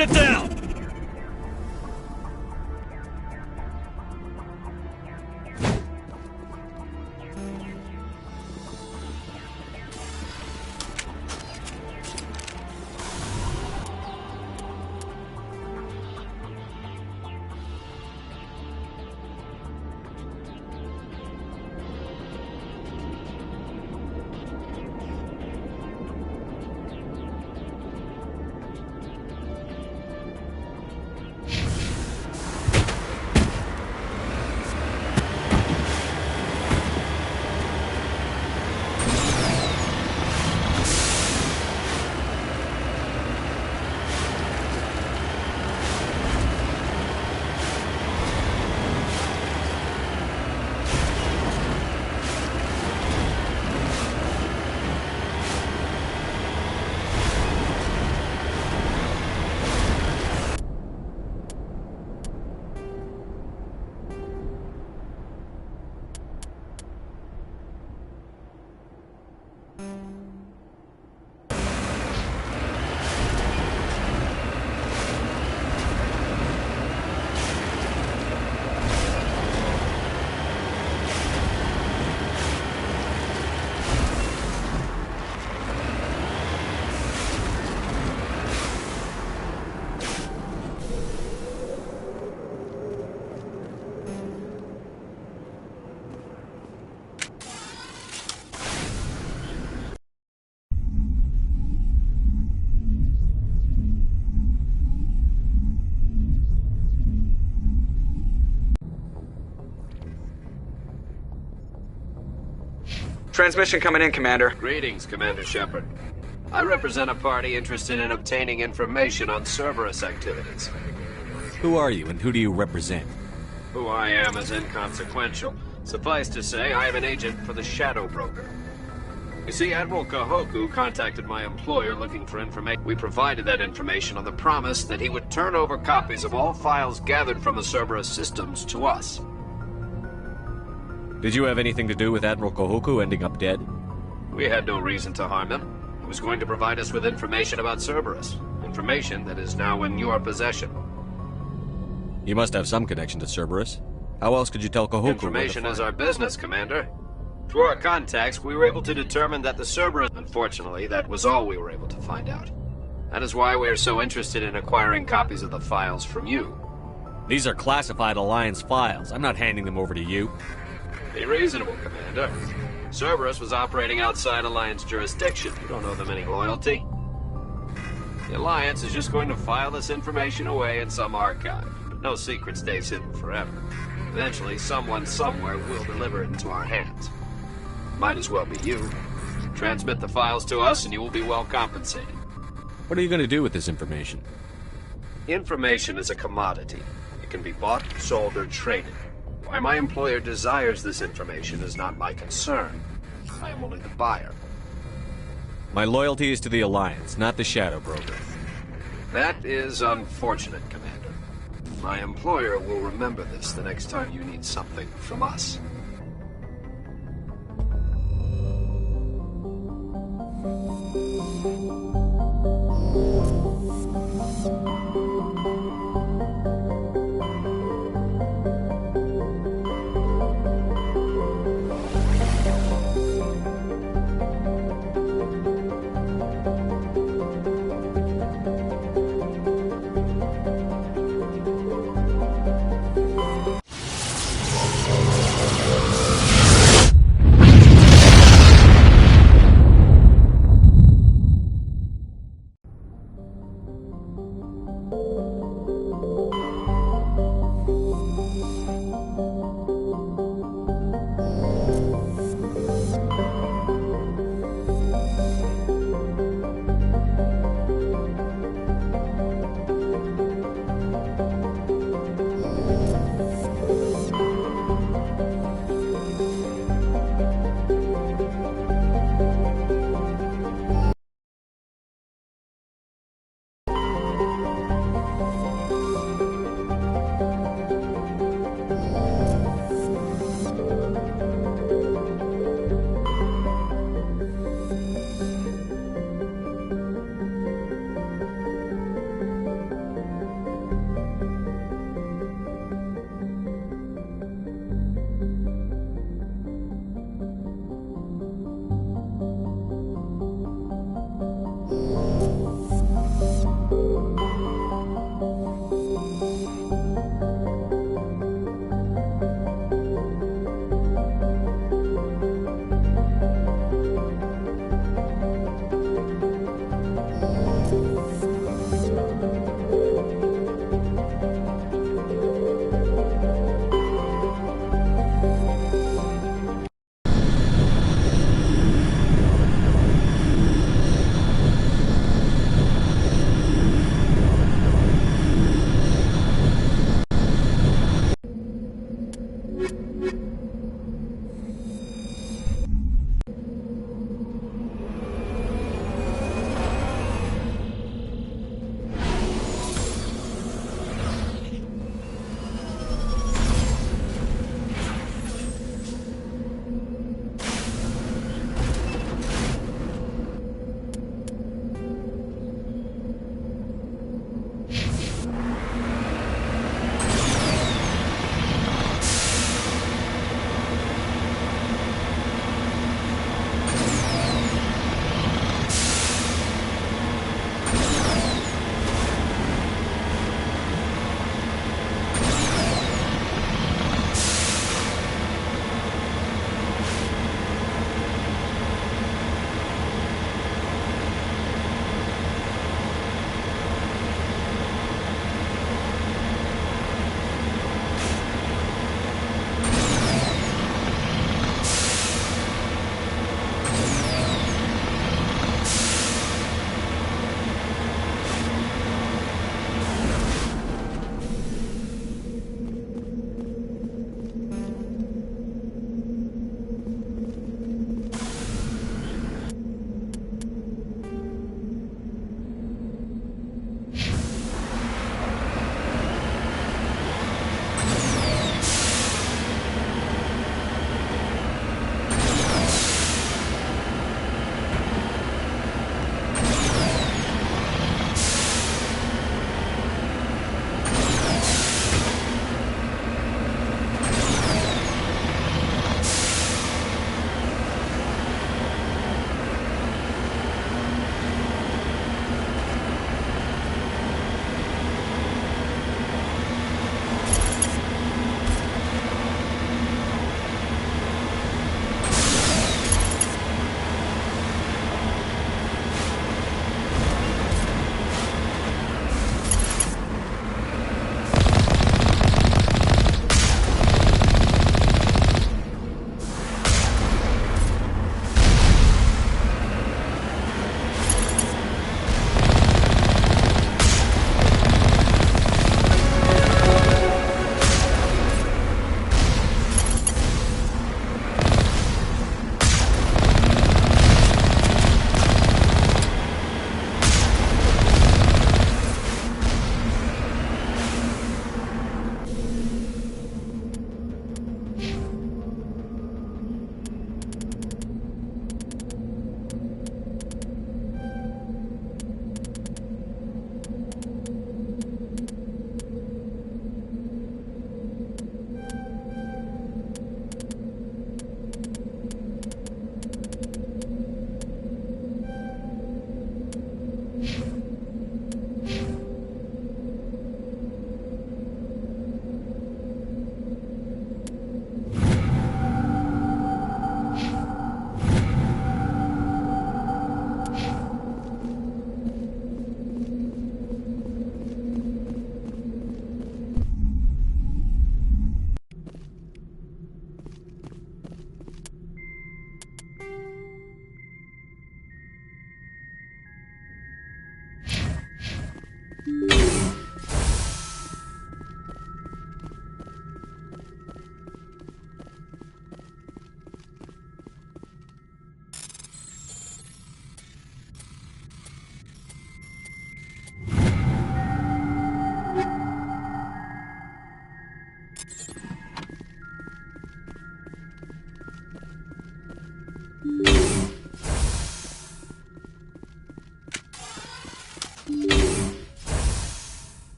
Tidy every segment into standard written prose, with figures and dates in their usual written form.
Get down! Transmission coming in, Commander. Greetings, Commander Shepard. I represent a party interested in obtaining information on Cerberus activities. Who are you, and who do you represent? Who I am is inconsequential. Suffice to say, I am an agent for the Shadow Broker. You see, Admiral Kahoku contacted my employer looking for information. We provided that information on the promise that he would turn over copies of all files gathered from the Cerberus systems to us. Did you have anything to do with Admiral Kahoku ending up dead? We had no reason to harm him. He was going to provide us with information about Cerberus. Information that is now in your possession. You must have some connection to Cerberus. How else could you tell Kahoku? Information is our business, Commander. Through our contacts, we were able to determine that the Cerberus... Unfortunately, that was all we were able to find out. That is why we are so interested in acquiring copies of the files from you. These are classified Alliance files. I'm not handing them over to you. Be reasonable, Commander. Cerberus was operating outside Alliance jurisdiction. You don't owe them any loyalty. The Alliance is just going to file this information away in some archive. But no secret stays hidden forever. Eventually, someone somewhere will deliver it into our hands. Might as well be you. Transmit the files to us and you will be well compensated. What are you going to do with this information? Information is a commodity. It can be bought, sold, or traded. Why my employer desires this information is not my concern. I am only the buyer. My loyalty is to the Alliance, not the Shadow Broker. That is unfortunate, Commander. My employer will remember this the next time you need something from us.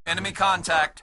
Enemy contact.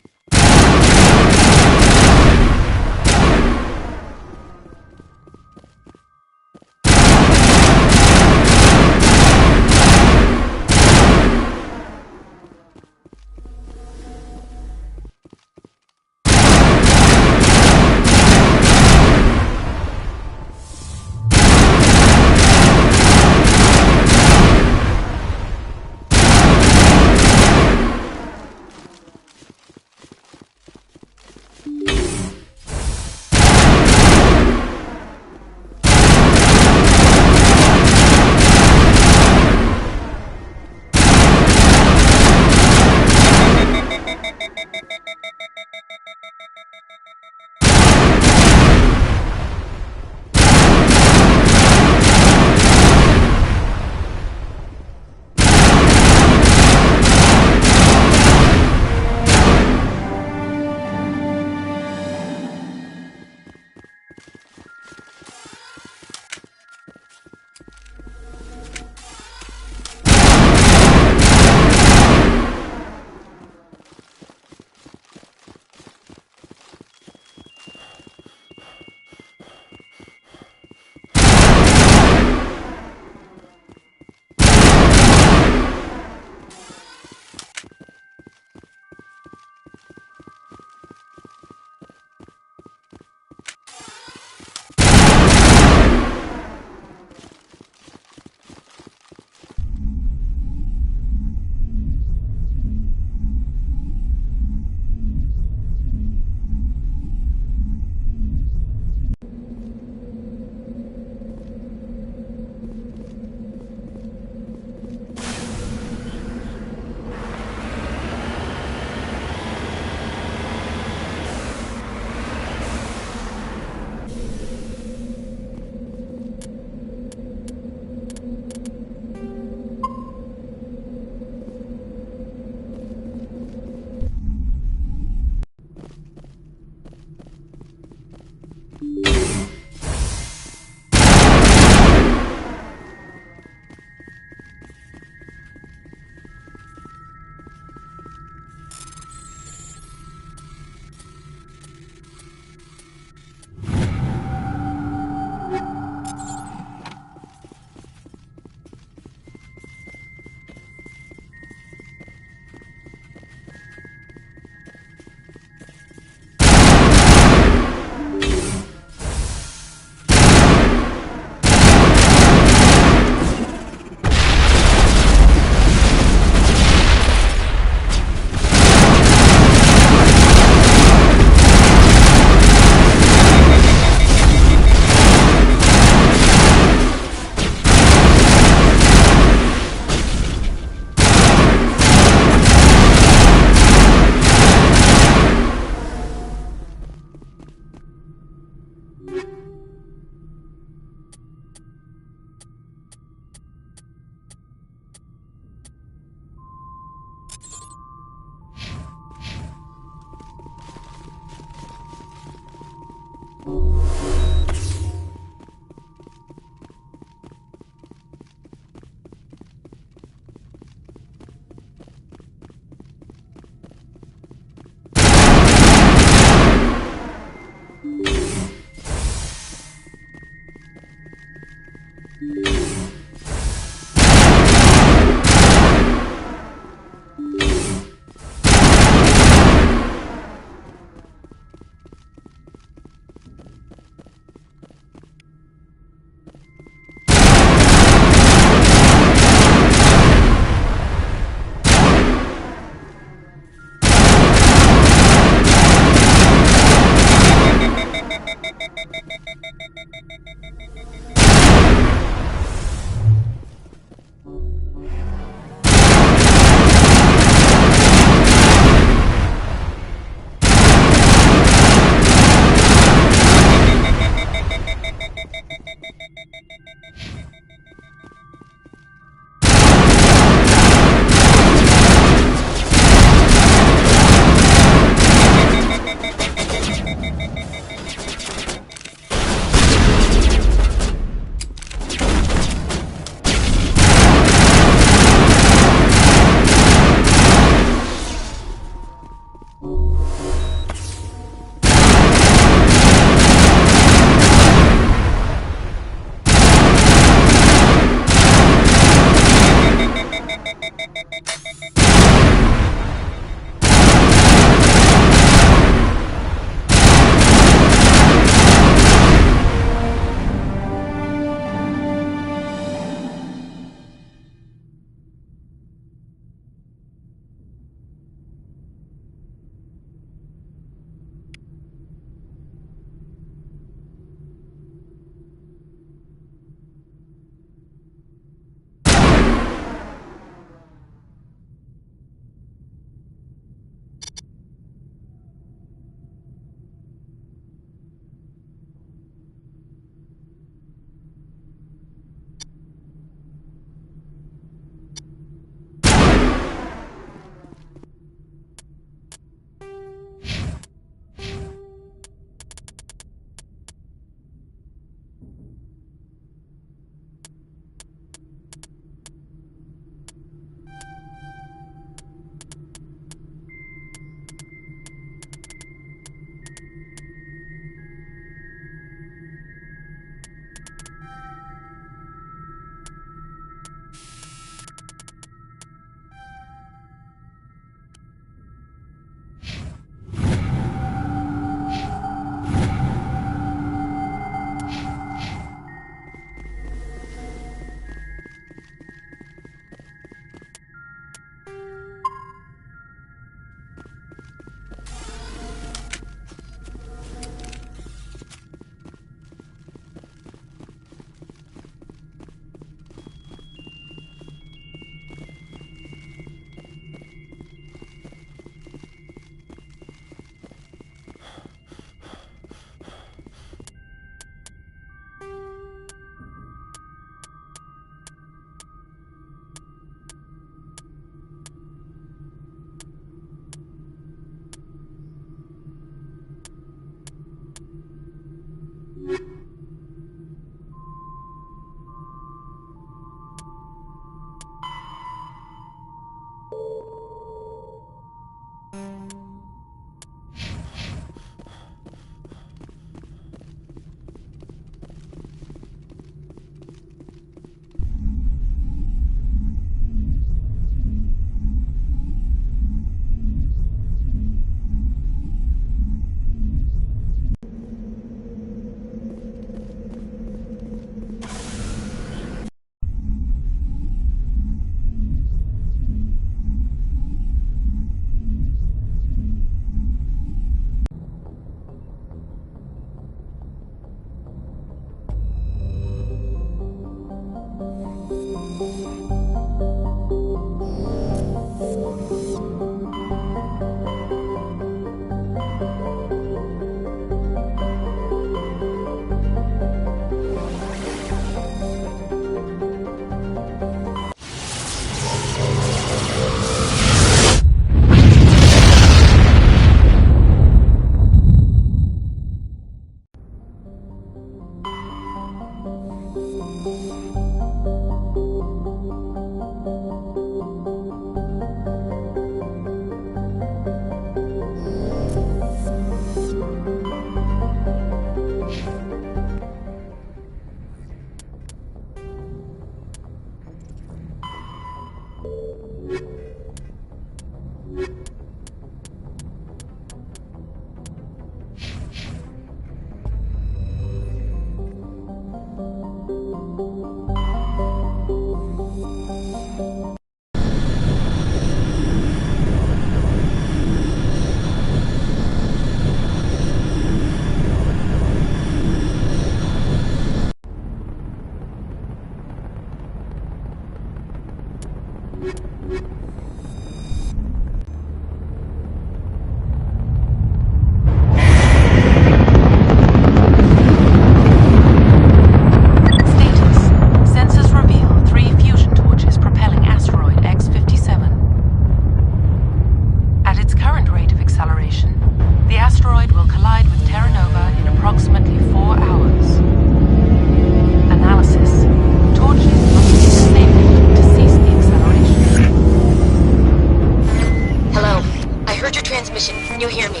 You hear me?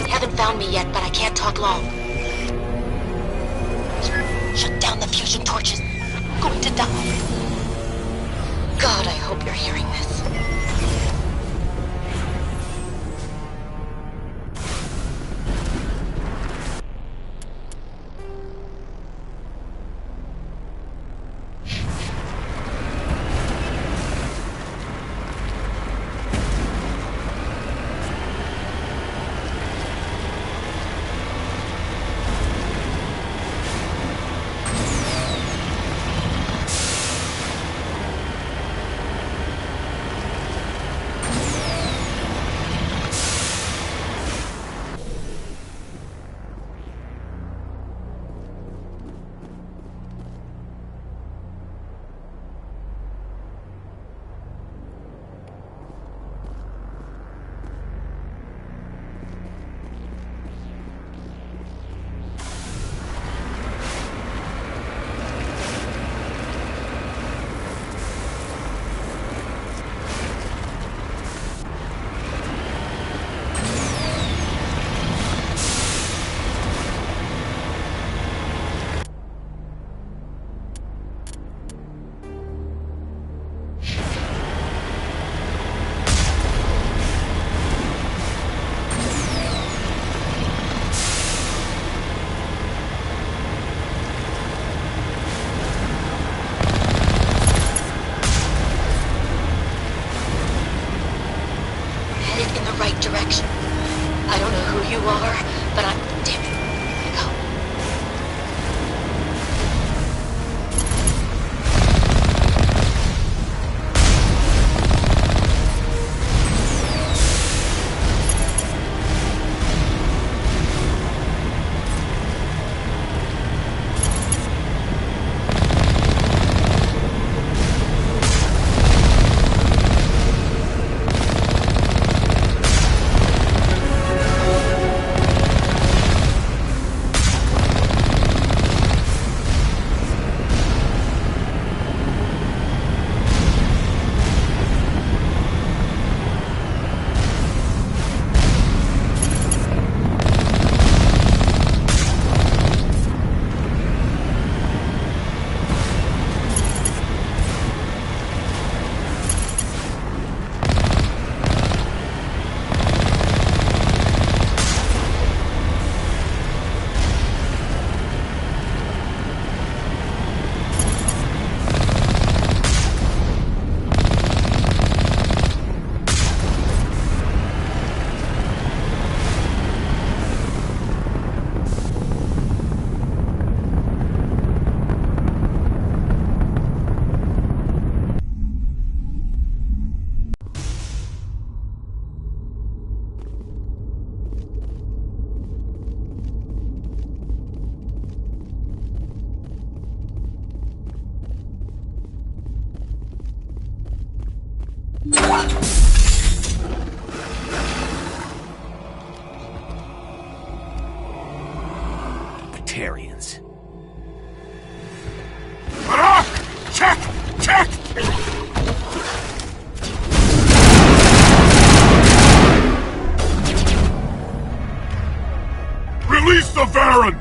Haven't found me yet, but I can't talk long. Shut down the fusion torches. I'm going to die. God, I hope you're hearing this. Direction. I don't know who you are, but I'm... Damn it. Go. Batarians. Check! Check! Release the Baron!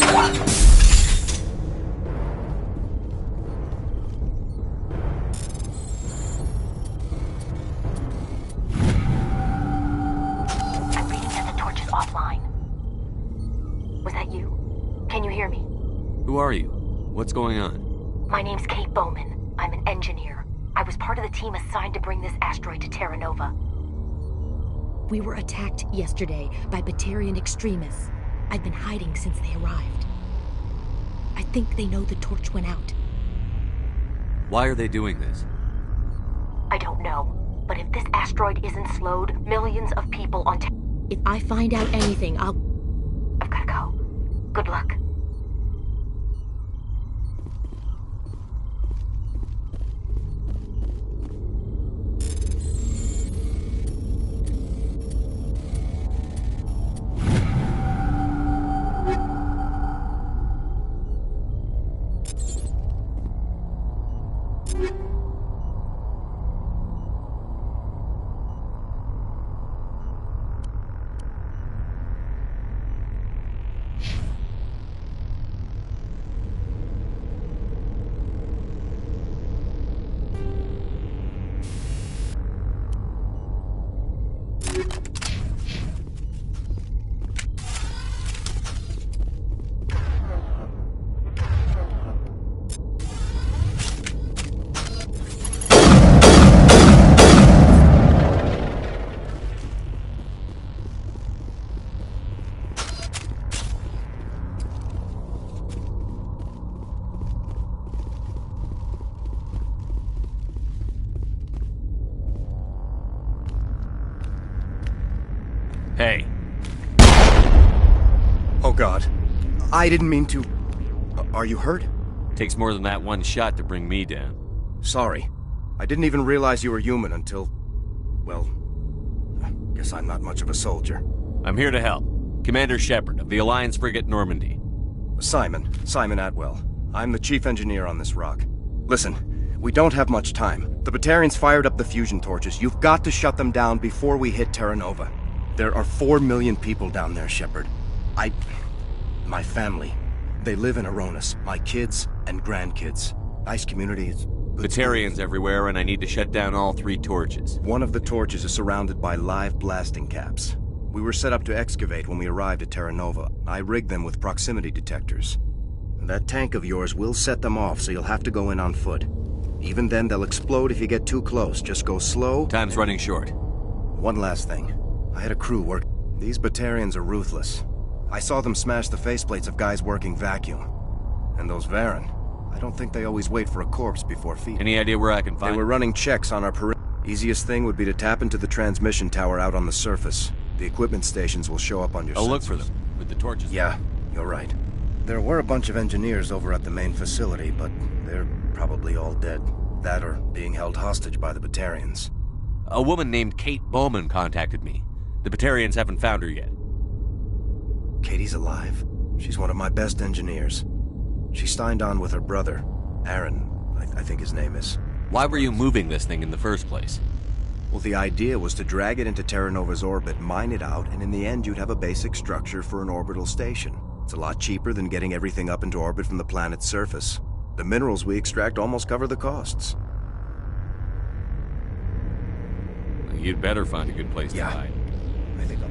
I'm reading that the torch is offline. Was that you? Can you hear me? Who are you? What's going on? My name's Kate Bowman. I'm an engineer. I was part of the team assigned to bring this asteroid to Terra Nova. We were attacked yesterday by Batarian extremists. I've been hiding since they arrived. I think they know the torch went out. Why are they doing this? I don't know. But if this asteroid isn't slowed, millions of people on If I find out anything, I've gotta go. Good luck. Hey. Oh God. I didn't mean to... Are you hurt? Takes more than that one shot to bring me down. Sorry. I didn't even realize you were human until... Well... Guess I'm not much of a soldier. I'm here to help. Commander Shepard of the Alliance frigate Normandy. Simon Atwell. I'm the chief engineer on this rock. Listen, we don't have much time. The Batarians fired up the fusion torches. You've got to shut them down before we hit Terra Nova. There are 4 million people down there, Shepard. My family. They live in Aronis. My kids and grandkids. Nice community. Batarians everywhere, and I need to shut down all 3 torches. One of the torches is surrounded by live blasting caps. We were set up to excavate when we arrived at Terra Nova. I rigged them with proximity detectors. That tank of yours will set them off, so you'll have to go in on foot. Even then, they'll explode if you get too close. Just go slow. Time's running short. One last thing. I had a crew work. These Batarians are ruthless. I saw them smash the faceplates of guys working vacuum. And those Varen, I don't think they always wait for a corpse before feeding. Any idea where I can find... They were running checks on our perimeter. Easiest thing would be to tap into the transmission tower out on the surface. The equipment stations will show up on your I'll sensors. look for them, with the torches. Yeah, you're right. There were a bunch of engineers over at the main facility, but they're probably all dead. That or being held hostage by the Batarians. A woman named Kate Bowman contacted me. The Batarians haven't found her yet. Katie's alive. She's one of my best engineers. She signed on with her brother, Aaron, I think his name is. Why were you moving this thing in the first place? Well, the idea was to drag it into Terra Nova's orbit, mine it out, and in the end you'd have a basic structure for an orbital station. It's a lot cheaper than getting everything up into orbit from the planet's surface. The minerals we extract almost cover the costs. You'd better find a good place to hide. I think I'll...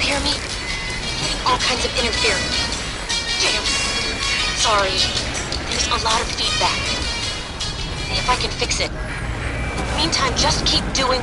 Hear me? Getting all kinds of interference. Damn. Sorry. There's a lot of feedback. See if I can fix it. In the meantime, just keep doing...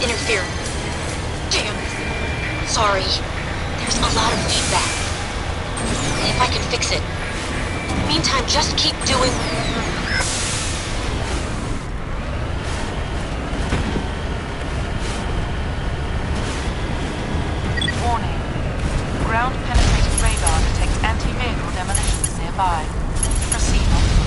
interference. Damn. Sorry. There's a lot of feedback. See if I can fix it. Meantime, just keep doing... Warning. Ground-penetrating radar detects anti-vehicle demolitions nearby. Proceed on foot.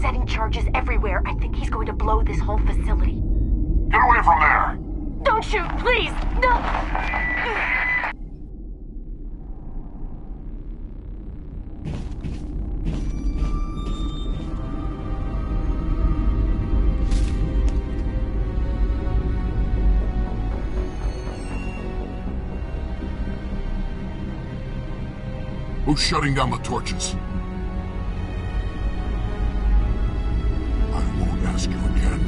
setting charges everywhere. I think he's going to blow this whole facility. Get away from there! Don't shoot, please! No! Who's shutting down the torches? I won't ask you again.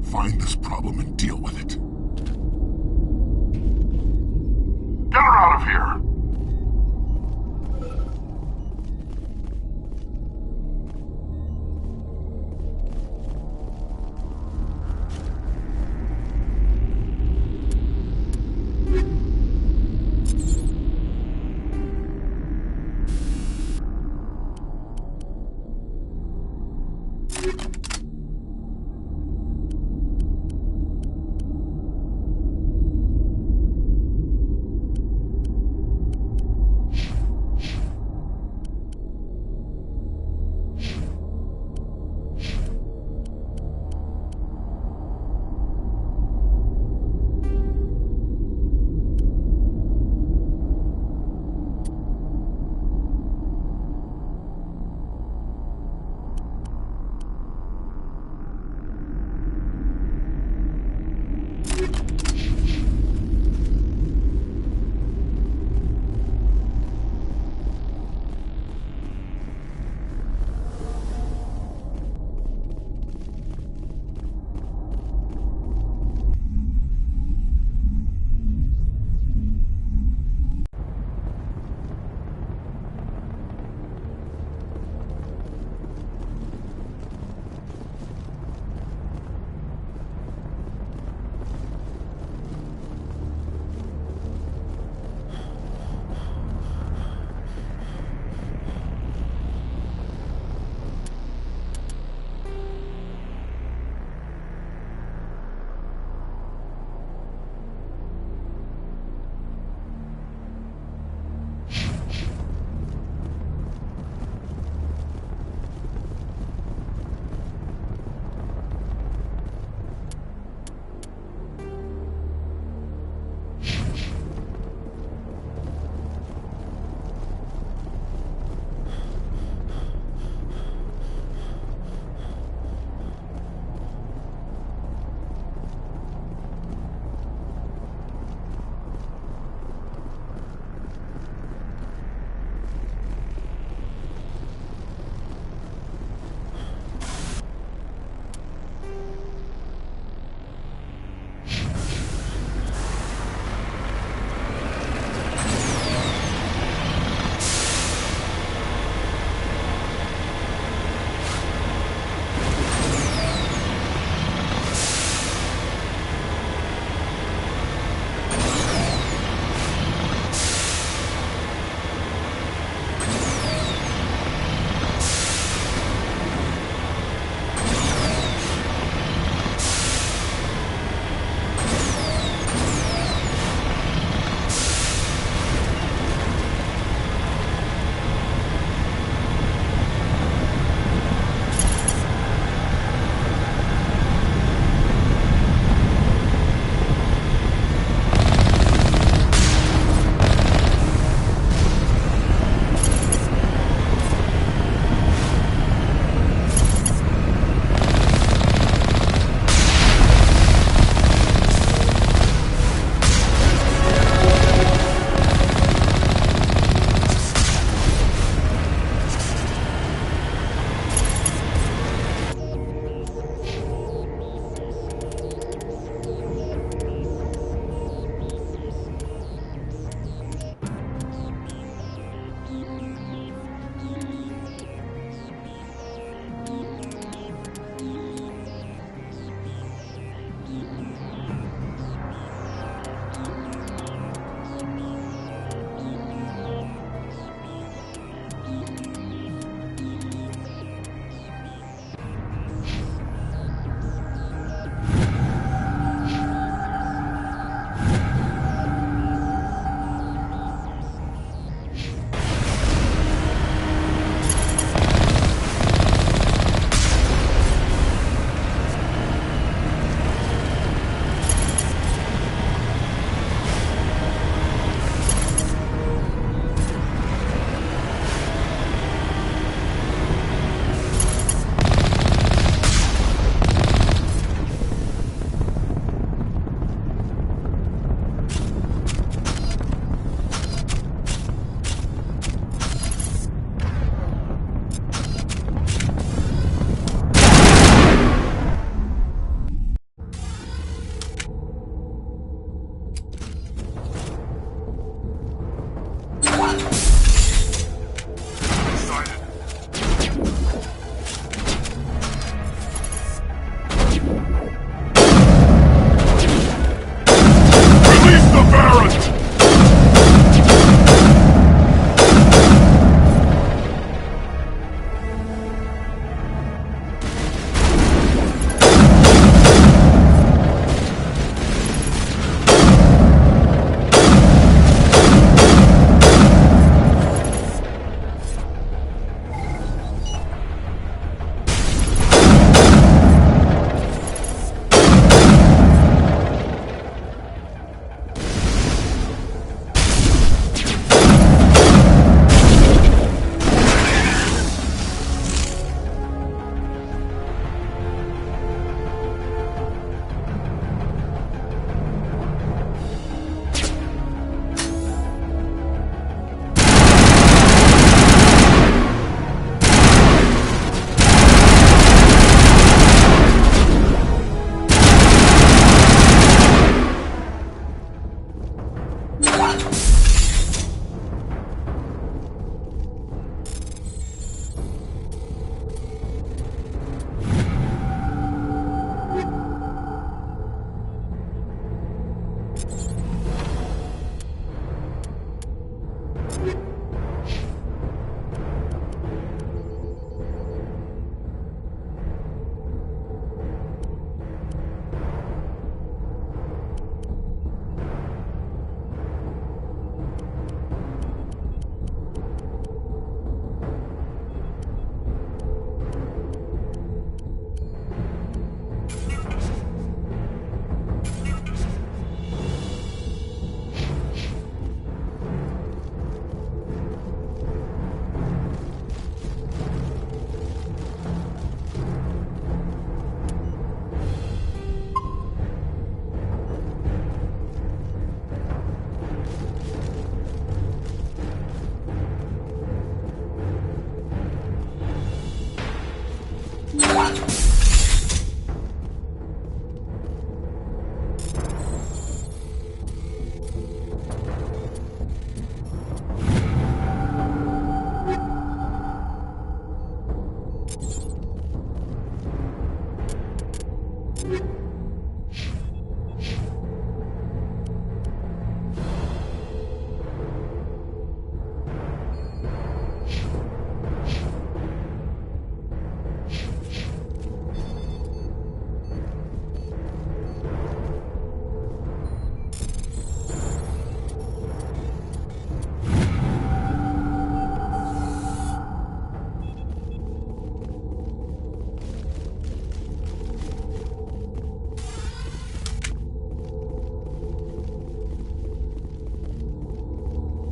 Find this problem and deal with it. Get her out of here!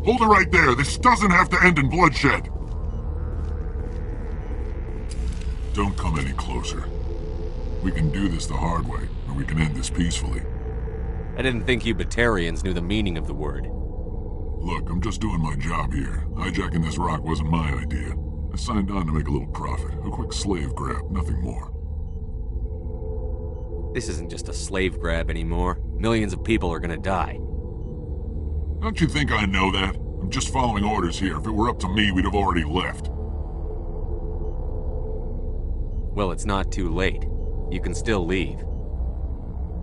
Hold it right there. This doesn't have to end in bloodshed. Don't come any closer. We can do this the hard way, or we can end this peacefully. I didn't think you Batarians knew the meaning of the word. Look, I'm just doing my job here. Hijacking this rock wasn't my idea. I signed on to make a little profit. A quick slave grab, nothing more. This isn't just a slave grab anymore. Millions of people are gonna die. Don't you think I know that? I'm just following orders here. If it were up to me, we'd have already left. Well, it's not too late. You can still leave.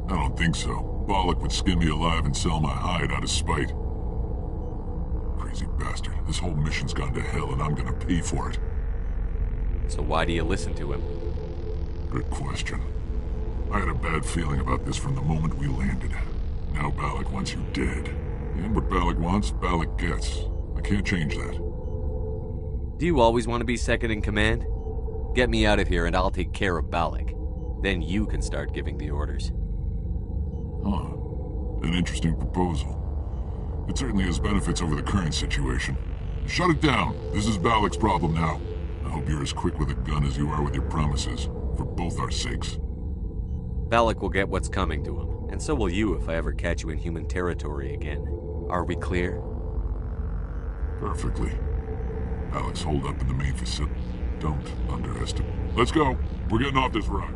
I don't think so. Bollock would skin me alive and sell my hide out of spite. Crazy bastard. This whole mission's gone to hell and I'm gonna pay for it. So why do you listen to him? Good question. I had a bad feeling about this from the moment we landed. Now Bollock wants you dead. And what Bollock wants, Bollock gets. I can't change that. Do you always want to be second in command? Get me out of here and I'll take care of Bollock. Then you can start giving the orders. Huh. An interesting proposal. It certainly has benefits over the current situation. Shut it down. This is Bollock's problem now. I hope you're as quick with a gun as you are with your promises. For both our sakes. Bollock will get what's coming to him. And so will you if I ever catch you in human territory again. Are we clear? Perfectly. Alex, hold up in the main facility. Don't underestimate. Let's go. We're getting off this rock.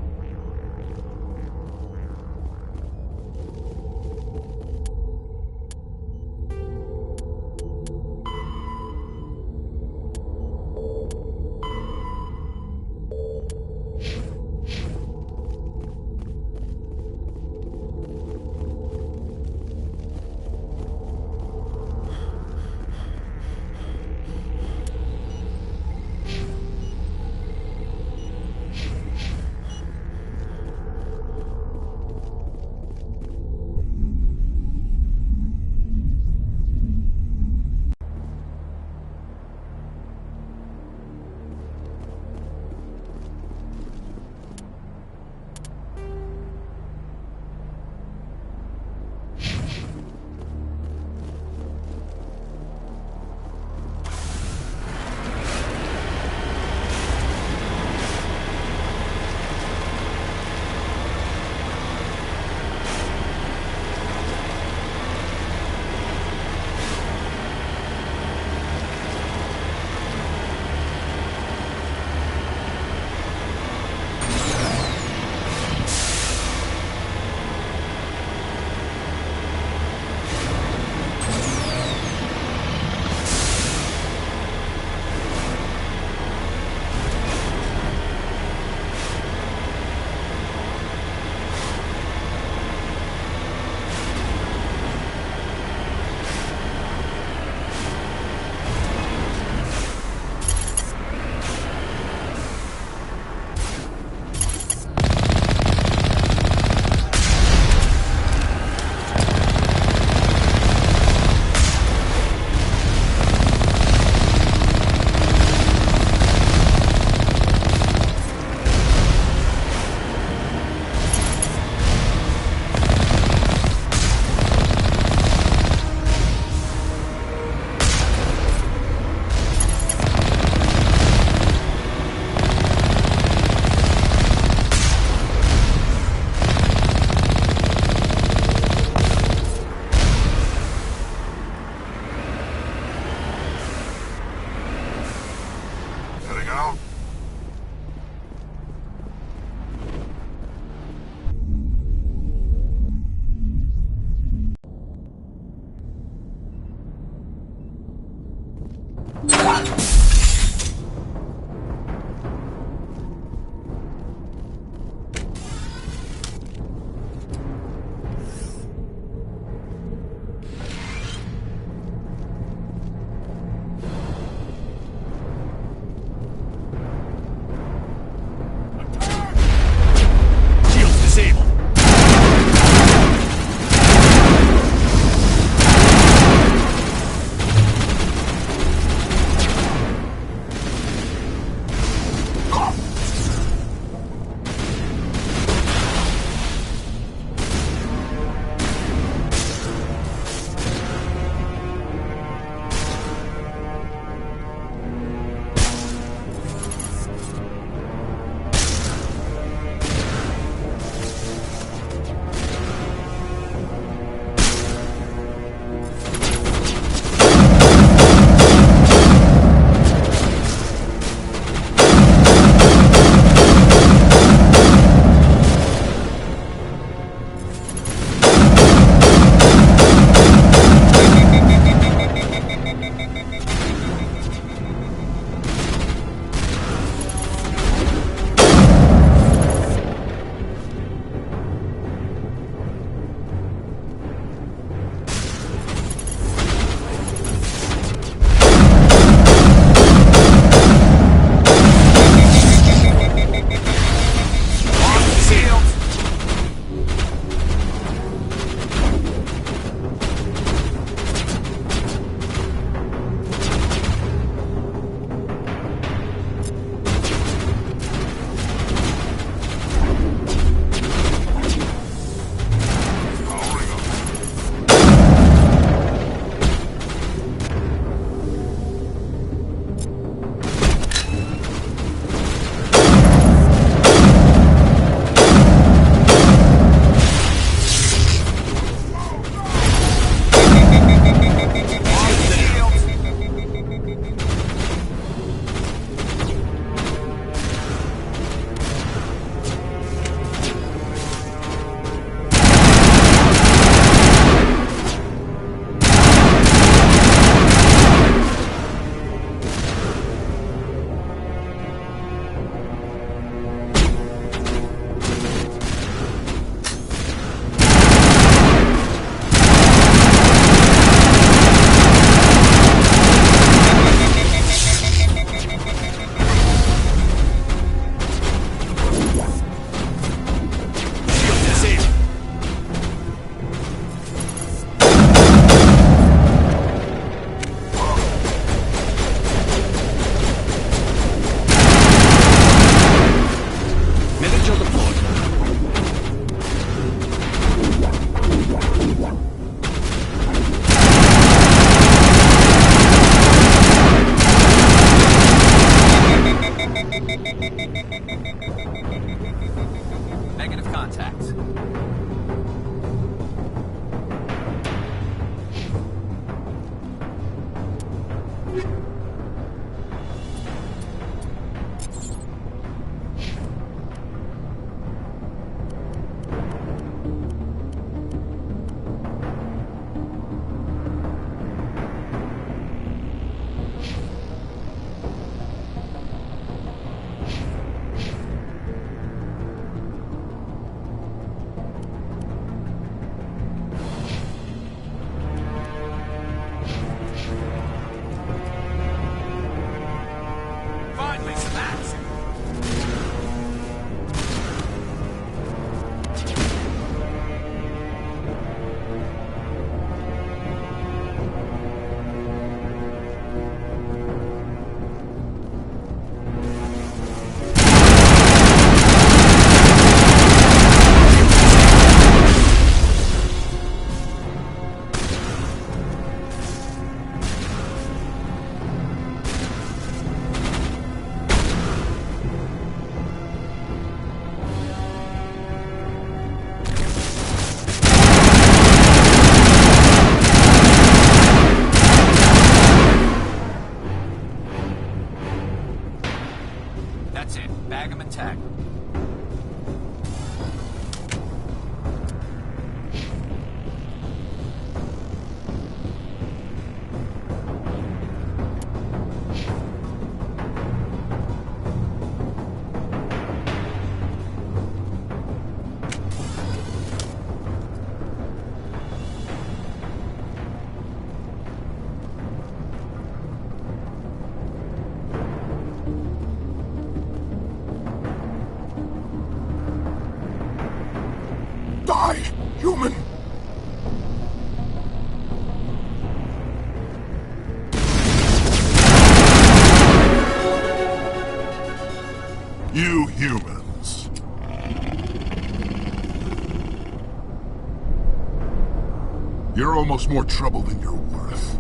You're almost more trouble than you're worth.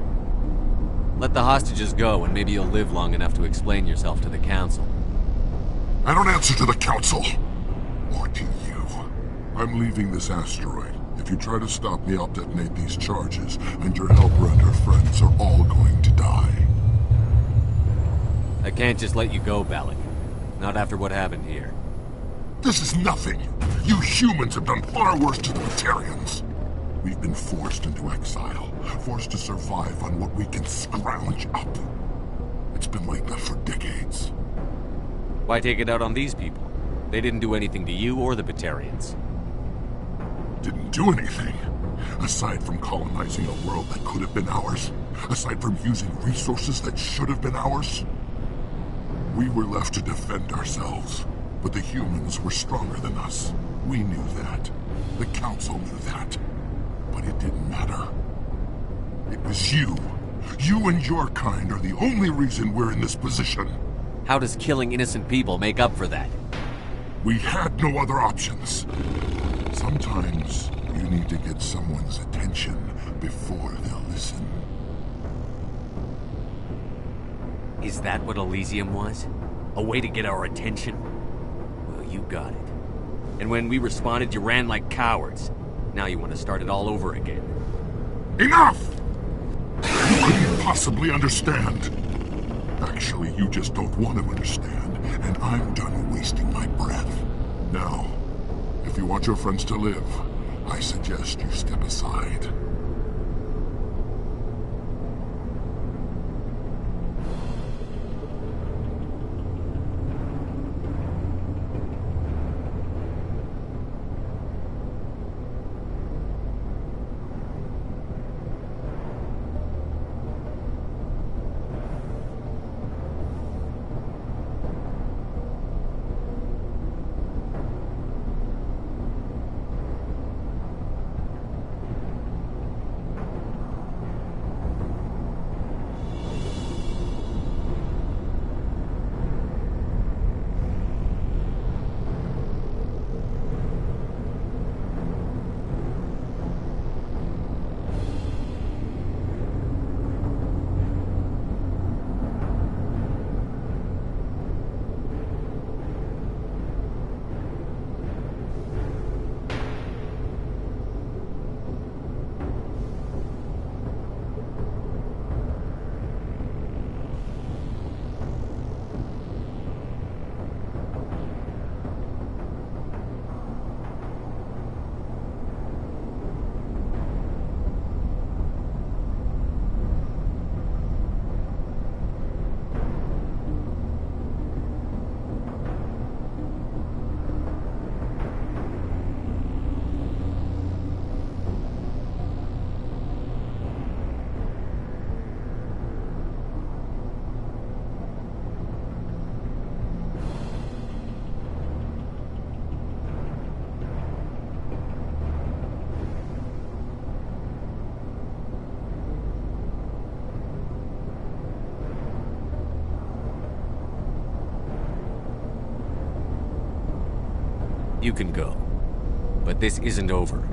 Let the hostages go, and maybe you'll live long enough to explain yourself to the Council. I don't answer to the Council. Or to you. I'm leaving this asteroid. If you try to stop me, I'll detonate these charges, and your helper and her friends are all going to die. I can't just let you go, Balak. Not after what happened here. This is nothing. You humans have done far worse to the Batarians. We've been forced into exile, forced to survive on what we can scrounge up. It's been like that for decades. Why take it out on these people? They didn't do anything to you or the Batarians. Didn't do anything. Aside from colonizing a world that could have been ours. Aside from using resources that should have been ours. We were left to defend ourselves. But the humans were stronger than us. We knew that. The Council knew that. But it didn't matter. It was you. You and your kind are the only reason we're in this position. How does killing innocent people make up for that? We had no other options. Sometimes you need to get someone's attention before they'll listen. Is that what Elysium was? A way to get our attention? Well, you got it. And when we responded, you ran like cowards. Now you want to start it all over again. Enough! You couldn't possibly understand. Actually, you just don't want to understand, and I'm done wasting my breath. Now, if you want your friends to live, I suggest you step aside. You can go. But this isn't over.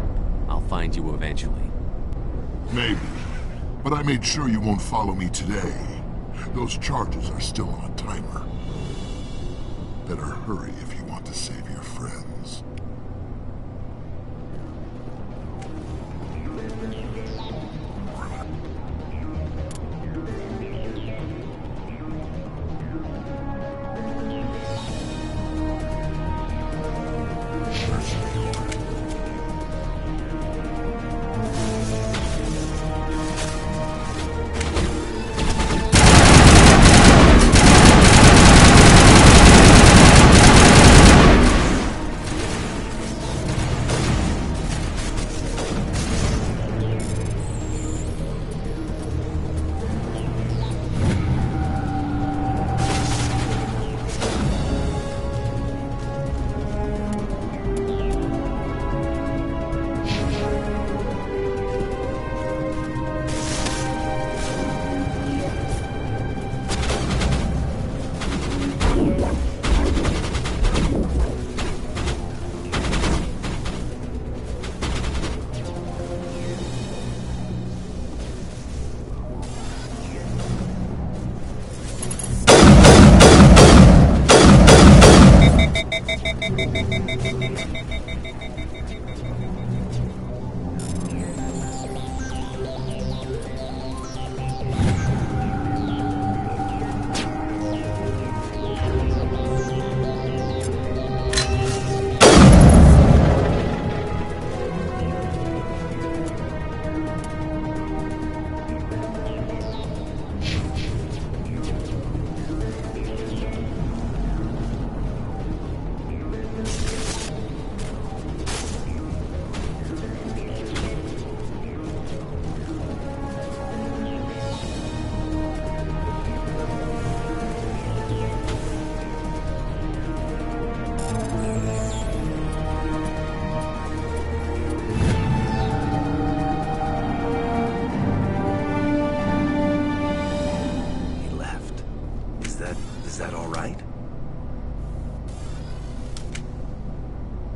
I'll find you eventually. Maybe. But I made sure you won't follow me today. Those charges are still on a timer. Better hurry if you want to save your friends.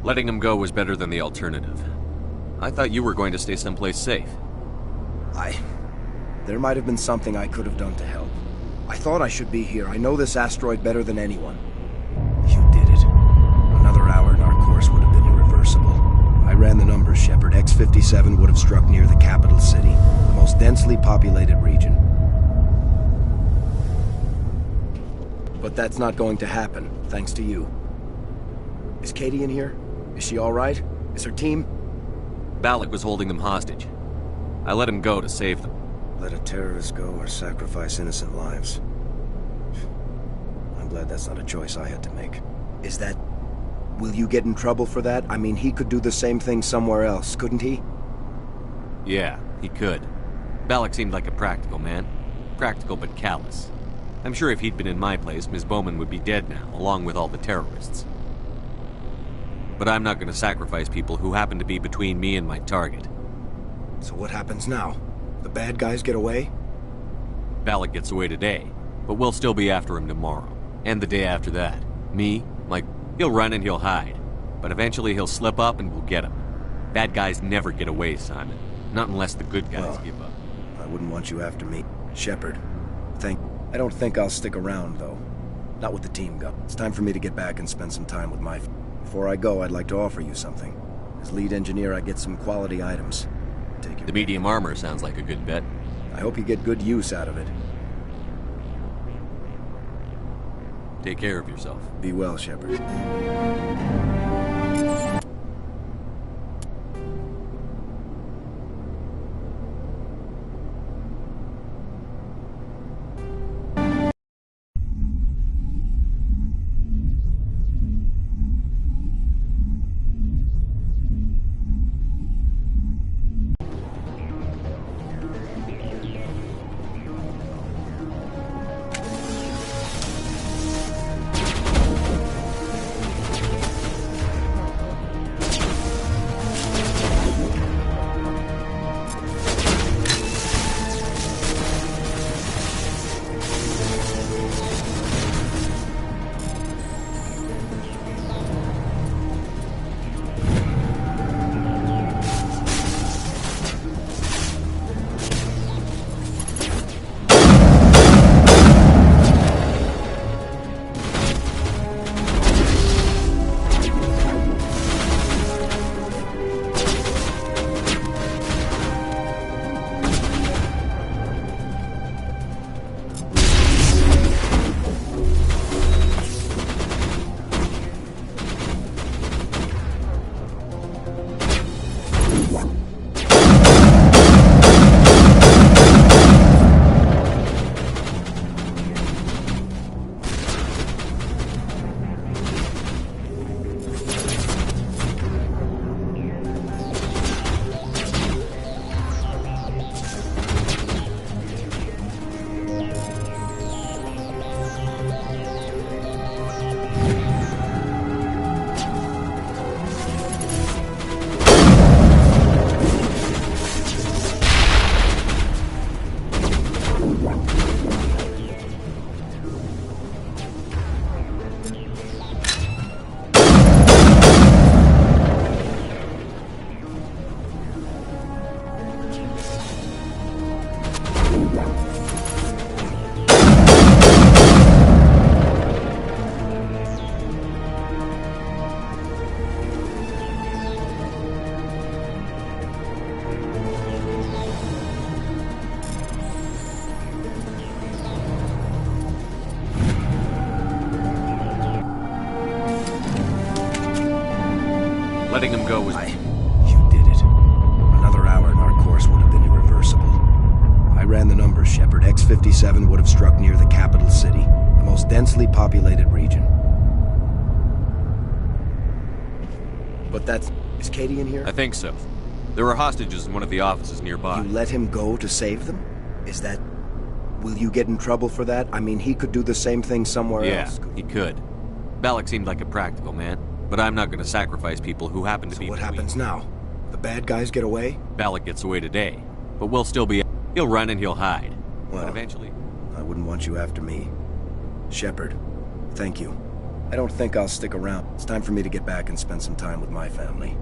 Letting him go was better than the alternative. I thought you were going to stay someplace safe. There might have been something I could have done to help. I thought I should be here. I know this asteroid better than anyone. You did it. Another hour and our course would have been irreversible. I ran the numbers, Shepard. X-57 would have struck near the capital city, the most densely populated region. But that's not going to happen, thanks to you. Is Katie in here? Is she all right? Is her team? Balak was holding them hostage. I let him go to save them. Let a terrorist go or sacrifice innocent lives. I'm glad that's not a choice I had to make. Is that... Will you get in trouble for that? I mean, he could do the same thing somewhere else, couldn't he? Yeah, he could. Balak seemed like a practical man. Practical but callous. I'm sure if he'd been in my place, Ms. Bowman would be dead now, along with all the terrorists. But I'm not going to sacrifice people who happen to be between me and my target. So what happens now? The bad guys get away? Balak gets away today, but we'll still be after him tomorrow. And the day after that. Me, Mike, he'll run and he'll hide. But eventually he'll slip up and we'll get him. Bad guys never get away, Simon. Not unless the good guys give up. I wouldn't want you after me. Shepard, I don't think I'll stick around, though. Not with the team go. It's time for me to get back and spend some time with my... Before I go, I'd like to offer you something. As lead engineer, I get some quality items. Take your... The medium armor sounds like a good bet. I hope you get good use out of it. Take care of yourself. Be well, Shepard. Letting him go was... You did it. Another hour and our course would have been irreversible. I ran the numbers, Shepard. X-57 would have struck near the capital city, the most densely populated region. But that's... Is Katie in here? I think so. There were hostages in one of the offices nearby. You let him go to save them? Is that... Will you get in trouble for that? I mean, he could do the same thing somewhere else. Yeah, he could. Balak seemed like a practical man. But I'm not going to sacrifice people who happen to be... What happens now? The bad guys get away? Balak gets away today, but we'll still be... He'll run and he'll hide. Well, but eventually... I wouldn't want you after me. Shepard, thank you. I don't think I'll stick around. It's time for me to get back and spend some time with my family.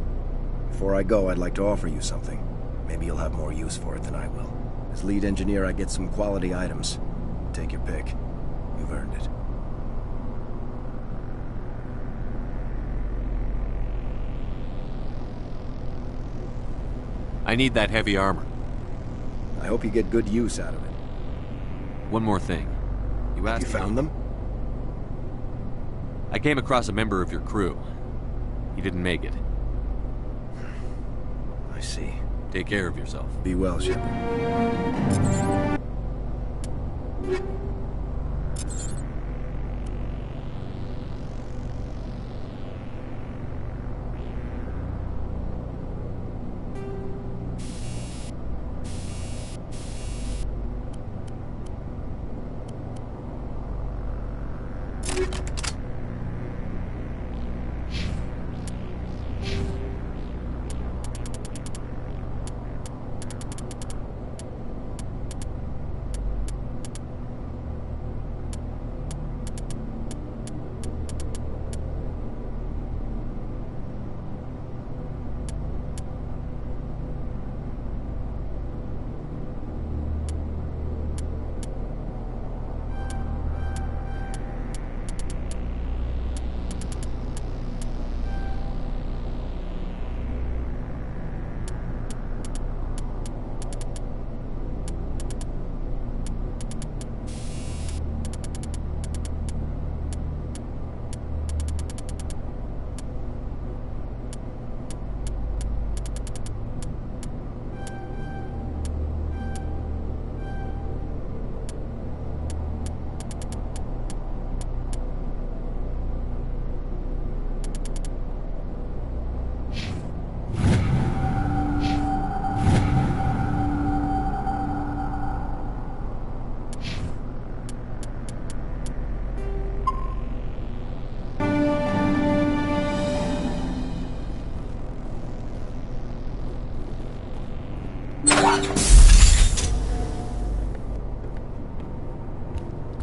Before I go, I'd like to offer you something. Maybe you'll have more use for it than I will. As lead engineer, I get some quality items. Take your pick. You've earned it. I need that heavy armor. I hope you get good use out of it. One more thing. You asked You found them? I came across a member of your crew. He didn't make it. I see. Take care of yourself. Be well, Shepard.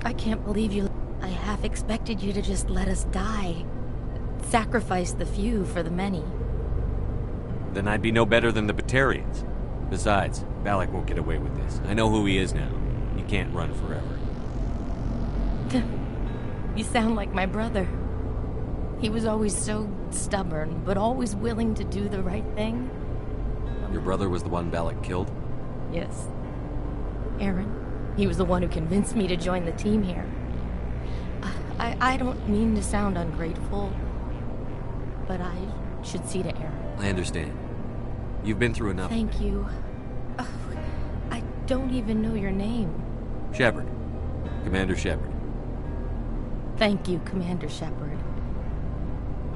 I can't believe you... I half expected you to just let us die. Sacrifice the few for the many. Then I'd be no better than the Batarians. Besides, Balak won't get away with this. I know who he is now. He can't run forever. You sound like my brother. He was always so stubborn, but always willing to do the right thing. Your brother was the one Balak killed? Yes. Aaron. He was the one who convinced me to join the team here. I don't mean to sound ungrateful, but I should see to Aaron. I understand. You've been through enough. Thank you. I don't even know your name. Shepard. Commander Shepard. Thank you, Commander Shepard.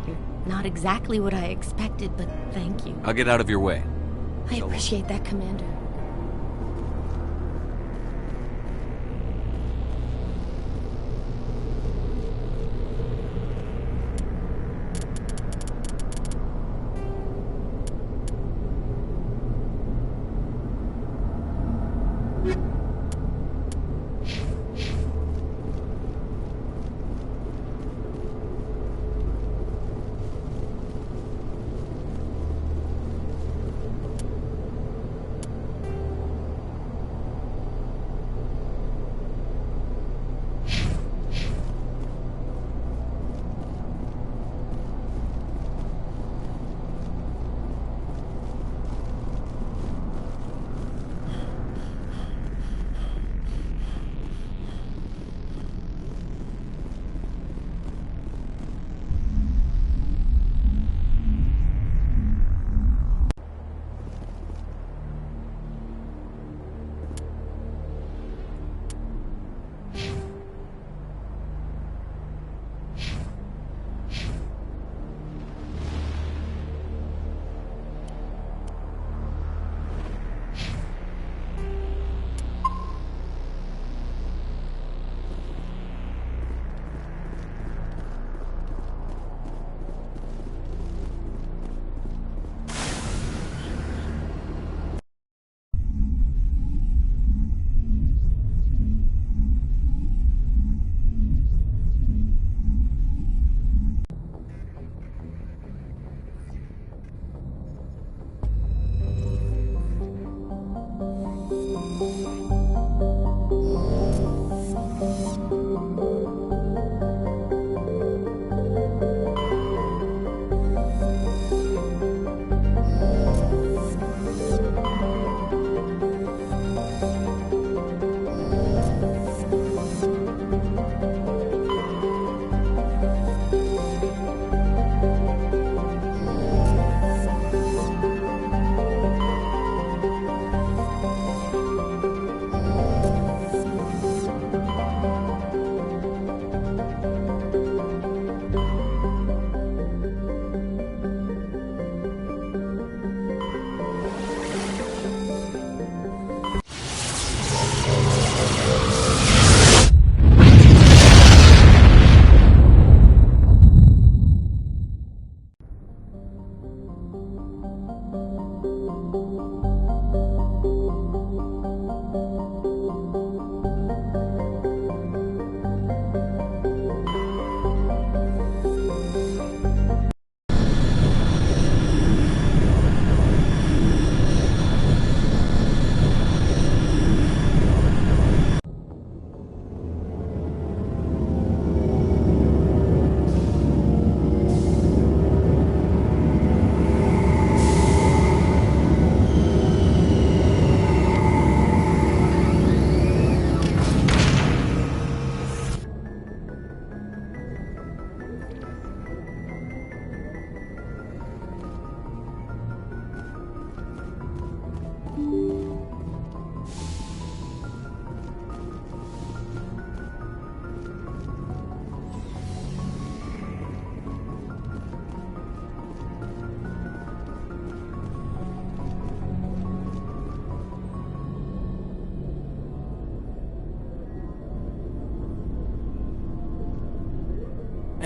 You're not exactly what I expected, but thank you. I'll get out of your way. I appreciate that, Commander.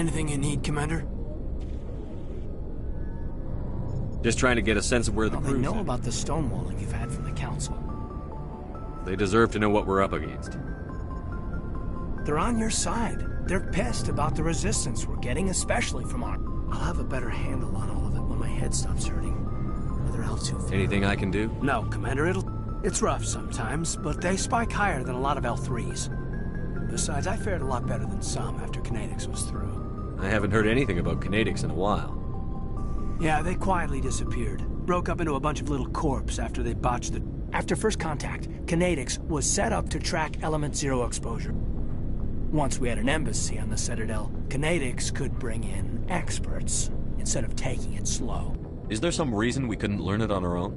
Anything you need, Commander? Just trying to get a sense of where the Well, they crew's know at. about the stonewalling you've had from the Council. They deserve to know what we're up against. They're on your side. They're pissed about the resistance we're getting, especially from our... I'll have a better handle on all of it when my head stops hurting. Whether else you'll feel... Anything I can do? No, Commander, it's rough sometimes, but they spike higher than a lot of L3s. Besides, I fared a lot better than some after Kinetics was through. I haven't heard anything about Kinetics in a while. Yeah, they quietly disappeared. Broke up into a bunch of little corps after they botched the... After first contact, Kinetics was set up to track Element Zero exposure. Once we had an embassy on the Citadel, Kinetics could bring in experts, instead of taking it slow. Is there some reason we couldn't learn it on our own?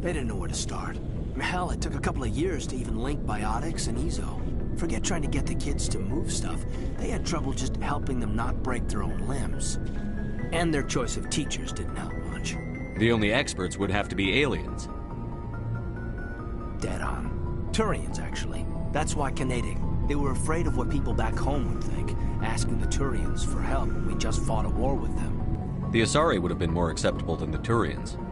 They didn't know where to start. Hell, it took a couple of years to even link biotics and Ezo. Forget trying to get the kids to move stuff. They had trouble just helping them not break their own limbs. And their choice of teachers didn't help much. The only experts would have to be aliens. Dead on. Turians, actually. That's why Kinetic. They were afraid of what people back home would think, asking the Turians for help when we just fought a war with them. The Asari would have been more acceptable than the Turians.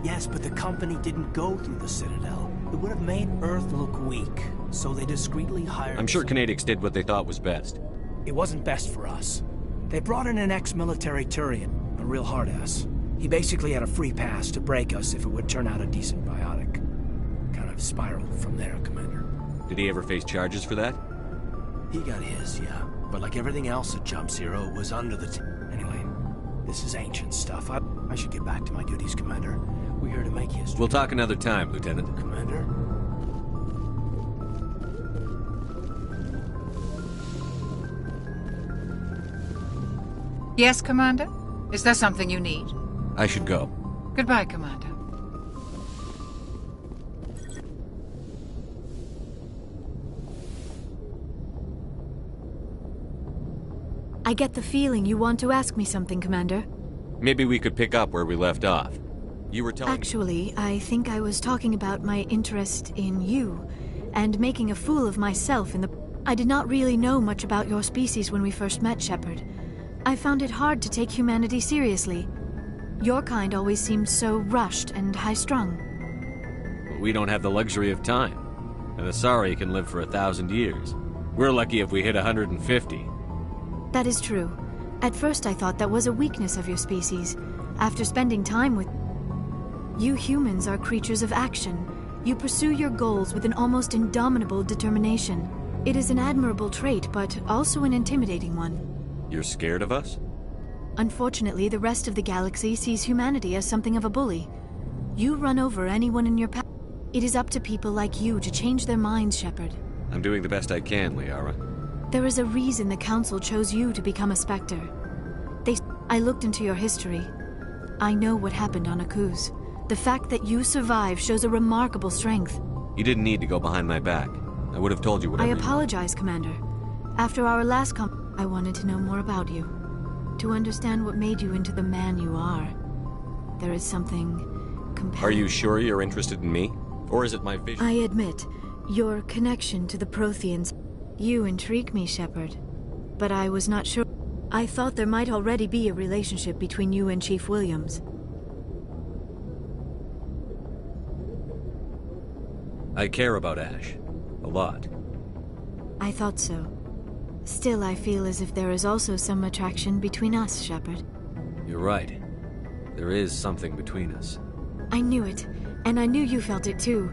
Yes, but the company didn't go through the Citadel. It would have made Earth look weak, so they discreetly hired... I'm sure Kinetics did what they thought was best. It wasn't best for us. They brought in an ex-military Turian, a real hard-ass. He basically had a free pass to break us if it would turn out a decent biotic. Kind of spiraled from there, Commander. Did he ever face charges for that? He got his, yeah. But like everything else at Jump Zero, it was under the... Anyway, this is ancient stuff. I should get back to my duties, Commander. We're here to make history. We'll talk another time, Lieutenant. Commander? Yes, Commander? Is there something you need? I should go. Goodbye, Commander. I get the feeling you want to ask me something, Commander. Maybe we could pick up where we left off. You were telling... Actually, I think I was talking about my interest in you, and making a fool of myself in the... I did not really know much about your species when we first met, Shepard. I found it hard to take humanity seriously. Your kind always seemed so rushed and high-strung. We don't have the luxury of time. An Asari can live for 1,000 years. We're lucky if we hit 150. That is true. At first I thought that was a weakness of your species. After spending time with... You humans are creatures of action. You pursue your goals with an almost indomitable determination. It is an admirable trait, but also an intimidating one. You're scared of us? Unfortunately, the rest of the galaxy sees humanity as something of a bully. You run over anyone in your path. It is up to people like you to change their minds, Shepard. I'm doing the best I can, Liara. There is a reason the Council chose you to become a Spectre. I looked into your history. I know what happened on Akuz. The fact that you survived shows a remarkable strength. You didn't need to go behind my back. I would have told you whatever. I apologize, Commander. After our last I wanted to know more about you. To understand what made you into the man you are. There is something compelling. Are you sure you're interested in me? Or is it my vision? I admit, your connection to the Protheans. You intrigue me, Shepard. But I was not sure. I thought there might already be a relationship between you and Chief Williams. I care about Ash. A lot. I thought so. Still, I feel as if there is also some attraction between us, Shepard. You're right. There is something between us. I knew it, and I knew you felt it too.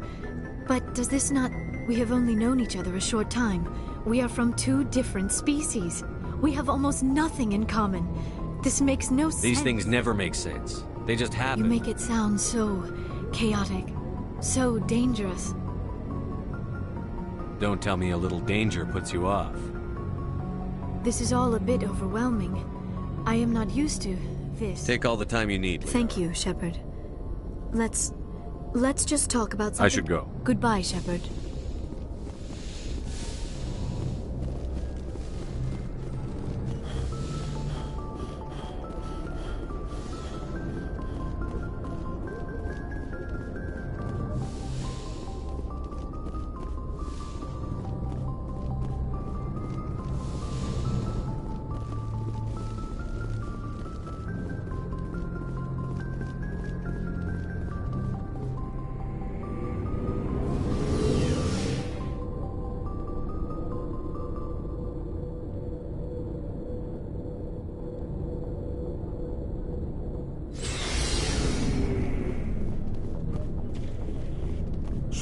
But does this not... We have only known each other a short time. We are from two different species. We have almost nothing in common. This makes no sense. These things never make sense. They just happen. You make it sound so chaotic, so dangerous. Don't tell me a little danger puts you off. This is all a bit overwhelming. I am not used to this. Take all the time you need. Thank you, Shepard. Let's just talk about something. I should go. Goodbye, Shepard.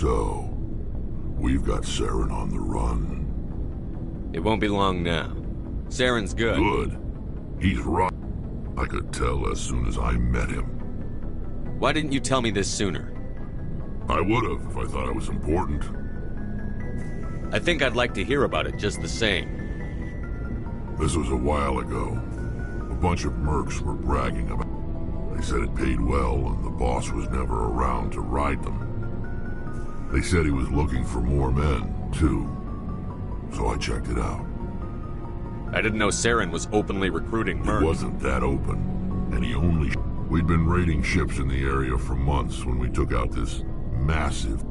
So, we've got Saren on the run. It won't be long now. Saren's good. Good? He's right. I could tell as soon as I met him. Why didn't you tell me this sooner? I would've if I thought it was important. I think I'd like to hear about it just the same. This was a while ago. A bunch of mercs were bragging about it. They said it paid well and the boss was never around to ride them. They said he was looking for more men, too. So I checked it out. I didn't know Saren was openly recruiting mercs. He wasn't that open, and he only... We'd been raiding ships in the area for months when we took out this massive...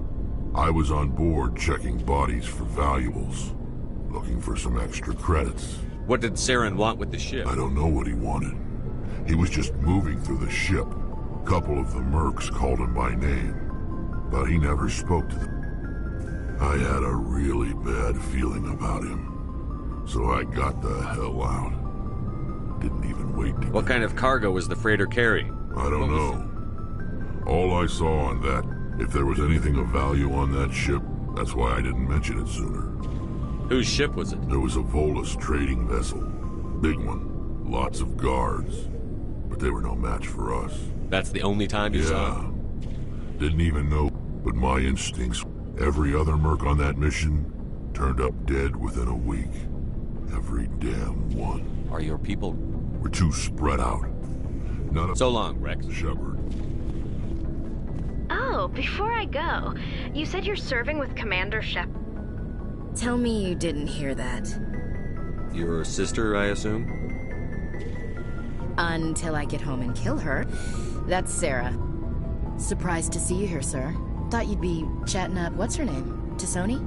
I was on board checking bodies for valuables, looking for some extra credits. What did Saren want with the ship? I don't know what he wanted. He was just moving through the ship. A couple of the mercs called him by name, but he never spoke to them. I had a really bad feeling about him, so I got the hell out. Didn't even wait to... What kind of cargo was the freighter carrying? I don't know. All I saw on that, if there was anything of value on that ship, that's why I didn't mention it sooner. Whose ship was it? There was a Volus trading vessel. Big one. Lots of guards. But they were no match for us. That's the only time you saw him? Didn't even know, but my instincts... Every other merc on that mission turned up dead within a week. Every damn one. Are your people... We're too spread out. None of... So long, Rex. Shepard. Oh, before I go, you said you're serving with Commander Shepard. Tell me you didn't hear that. Your sister, I assume? Until I get home and kill her. That's Sarah. Surprised to see you here, sir. Thought you'd be chatting up, what's her name? Tassoni?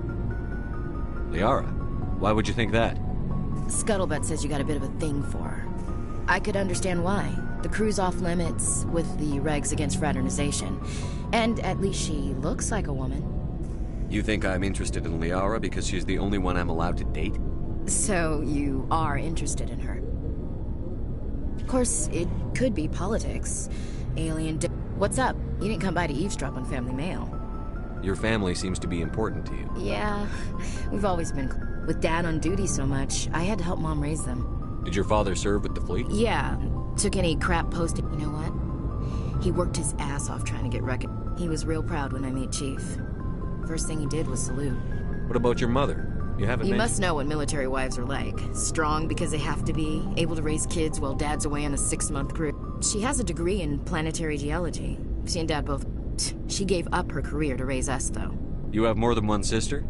Liara. Why would you think that? Scuttlebutt says you got a bit of a thing for her. I could understand why. The crew's off limits with the regs against fraternization. And at least she looks like a woman. You think I'm interested in Liara because she's the only one I'm allowed to date? So you are interested in her. Of course, it could be politics. Alien... What's up? You didn't come by to eavesdrop on Family Mail. Your family seems to be important to you. Yeah, we've always been... With Dad on duty so much, I had to help Mom raise them. Did your father serve with the fleet? Yeah, took any crap posted. You know what? He worked his ass off trying to get recognized. He was real proud when I made Chief. First thing he did was salute. What about your mother? You haven't mentioned... must know what military wives are like. Strong because they have to be, able to raise kids while Dad's away on a 6-month cruise. She has a degree in planetary geology. She and Dad both... She gave up her career to raise us, though. You have more than one sister?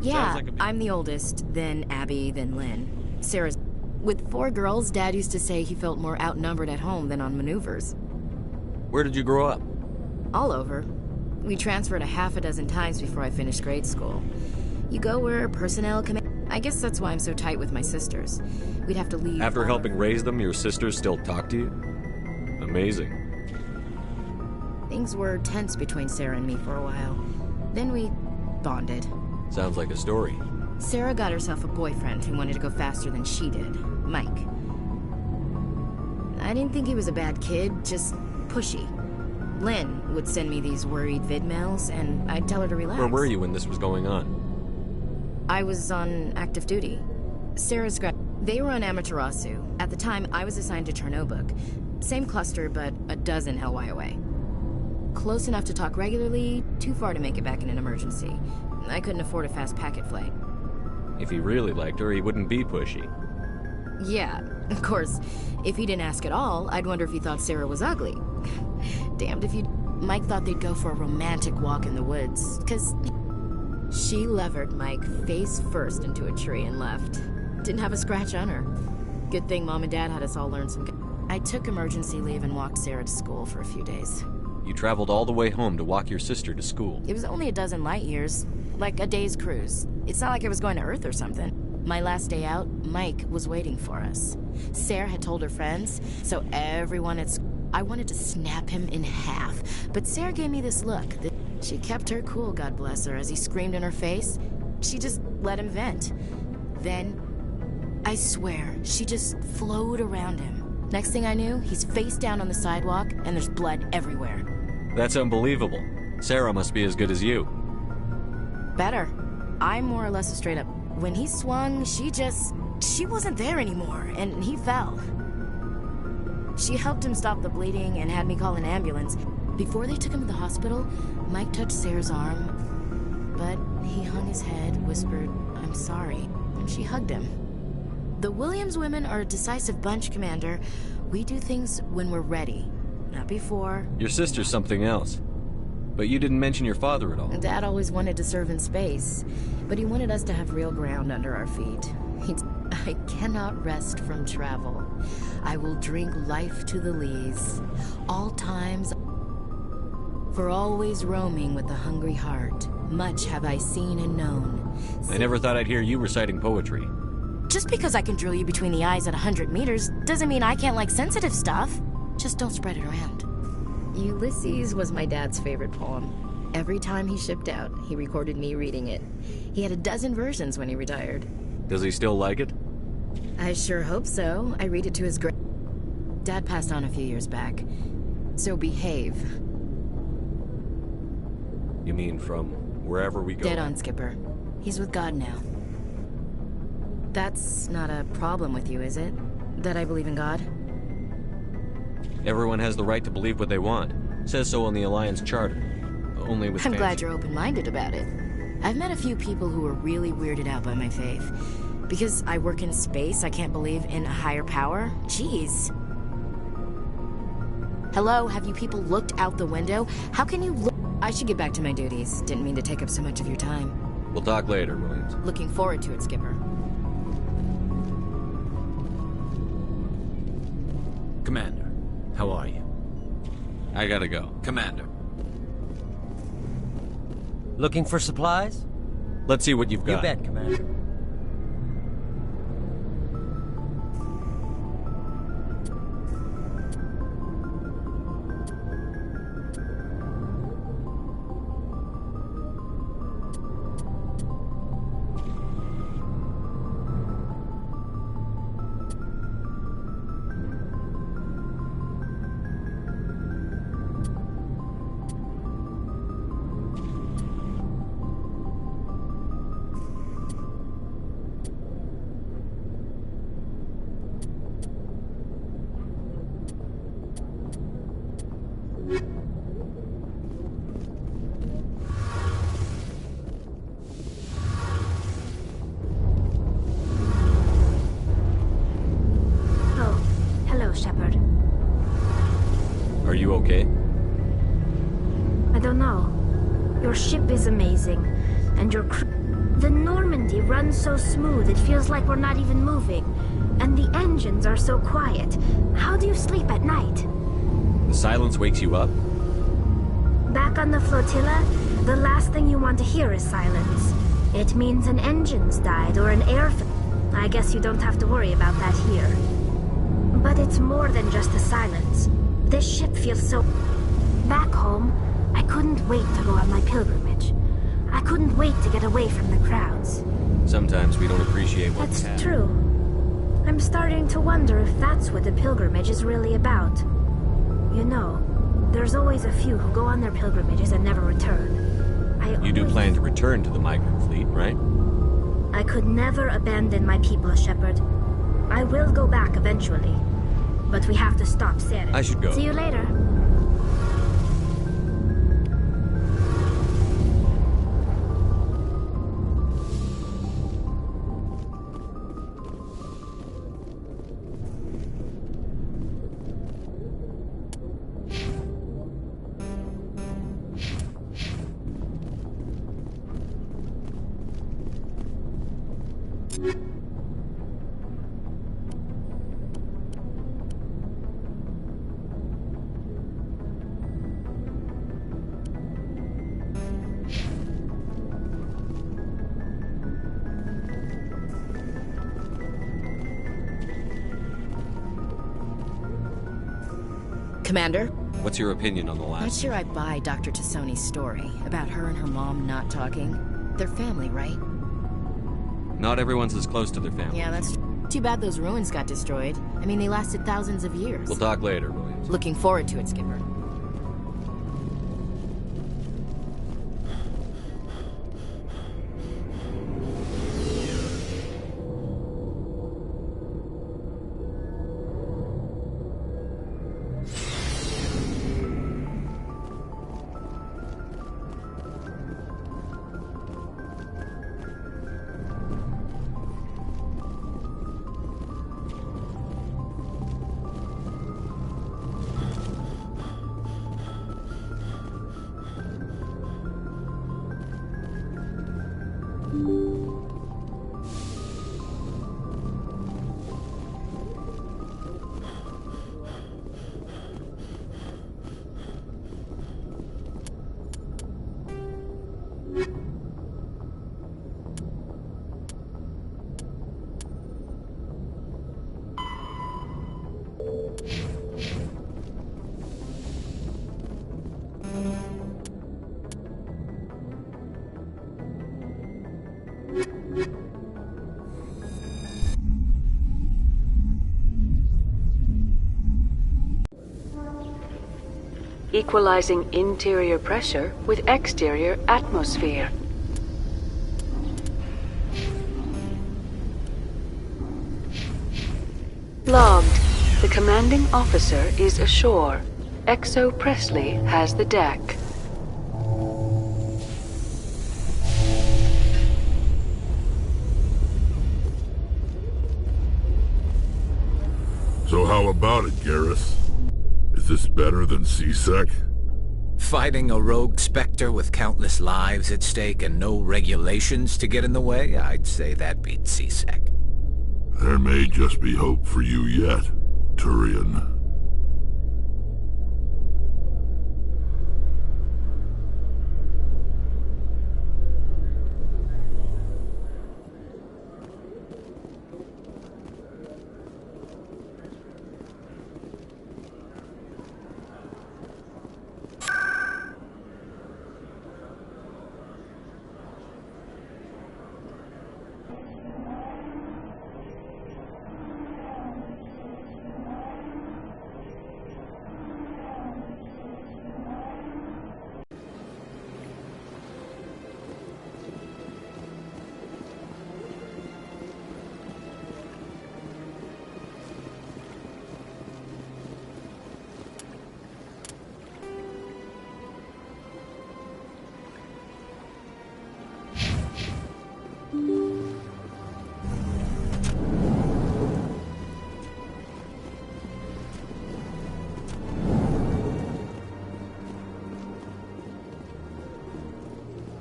Yeah, I'm the oldest, then Abby, then Lynn. Sarah's... With 4 girls, Dad used to say he felt more outnumbered at home than on maneuvers. Where did you grow up? All over. We transferred a half a dozen times before I finished grade school. You go where personnel command... I guess that's why I'm so tight with my sisters. We'd have to leave... After helping raise them, your sisters still talk to you? Amazing. Things were tense between Sarah and me for a while. Then we bonded. Sounds like a story. Sarah got herself a boyfriend who wanted to go faster than she did, Mike. I didn't think he was a bad kid, just pushy. Lynn would send me these worried vidmails, and I'd tell her to relax. Where were you when this was going on? I was on active duty. Sarah's They were on Amaterasu. At the time, I was assigned to Chernobog. Same cluster, but a dozen LY away. Close enough to talk regularly, too far to make it back in an emergency. I couldn't afford a fast packet flight. If he really liked her, he wouldn't be pushy. Yeah, of course. If he didn't ask at all, I'd wonder if he thought Sarah was ugly. Damned if you'd... Mike thought they'd go for a romantic walk in the woods, 'cause... She levered Mike face first into a tree and left. Didn't have a scratch on her. Good thing Mom and Dad had us all learn some... I took emergency leave and walked Sarah to school for a few days. You traveled all the way home to walk your sister to school. It was only a dozen light years. Like a day's cruise. It's not like I was going to Earth or something. My last day out, Mike was waiting for us. Sarah had told her friends, so everyone at school... I wanted to snap him in half, but Sarah gave me this look. She kept her cool, God bless her, as he screamed in her face. She just let him vent. Then, I swear, she just flowed around him. Next thing I knew, he's face down on the sidewalk, and there's blood everywhere. That's unbelievable. Sarah must be as good as you. Better. I'm more or less a straight up. When he swung, she wasn't there anymore, and he fell. She helped him stop the bleeding and had me call an ambulance. Before they took him to the hospital, Mike touched Sarah's arm, but he hung his head, whispered, "I'm sorry," and she hugged him. The Williams women are a decisive bunch, Commander. We do things when we're ready, not before. Your sister's something else. But you didn't mention your father at all. Dad always wanted to serve in space, but he wanted us to have real ground under our feet. I cannot rest from travel. I will drink life to the lees. All times, for always roaming with a hungry heart. Much have I seen and known. I never thought I'd hear you reciting poetry. Just because I can drill you between the eyes at 100 meters doesn't mean I can't like sensitive stuff. Just don't spread it around. Ulysses was my dad's favorite poem. Every time he shipped out, he recorded me reading it. He had a dozen versions when he retired. Does he still like it? I sure hope so. I read it to his Dad passed on a few years back. So behave. You mean from wherever we go? Dead on, Skipper. He's with God now. That's not a problem with you, is it? That I believe in God? Everyone has the right to believe what they want. Says so on the Alliance Charter. Only with I'm fancy. glad you're open-minded about it. I've met a few people who are really weirded out by my faith. Because I work in space, I can't believe in a higher power? Jeez. Hello, have you people looked out the window? How can you look? I should get back to my duties. Didn't mean to take up so much of your time. We'll talk later, Williams. Looking forward to it, Skipper. Commander, how are you? I gotta go. Commander. Looking for supplies? Let's see what you've got. You bet, Commander. Are you okay? I don't know. Your ship is amazing, and your crew... The Normandy runs so smooth it feels like we're not even moving. And the engines are so quiet. How do you sleep at night? The silence wakes you up? Back on the flotilla, the last thing you want to hear is silence. It means an engine's died or an air... I guess you don't have to worry about that here. But it's more than just the silence. This ship feels so... Back home, I couldn't wait to go on my pilgrimage. I couldn't wait to get away from the crowds. Sometimes we don't appreciate what we have. That's true. I'm starting to wonder if that's what the pilgrimage is really about. You know, there's always a few who go on their pilgrimages and never return. You do plan to return to the migrant fleet, right? I could never abandon my people, Shepard. I will go back eventually. But we have to stop Sarah. I should go. See you later. Commander? What's your opinion on the last? Not sure I buy Dr. Tassoni's story about her and her mom not talking. They're family, right? Not everyone's as close to their family. Yeah, that's too bad those ruins got destroyed. I mean, they lasted thousands of years. We'll talk later, Williams. Looking forward to it, Skipper. Equalizing interior pressure with exterior atmosphere. Logged. The commanding officer is ashore. Exo Presley has the deck. So how about it, Garrus? Is this better than C-Sec? Fighting a rogue Spectre with countless lives at stake and no regulations to get in the way? I'd say that beats C-Sec. There may just be hope for you yet, Turian.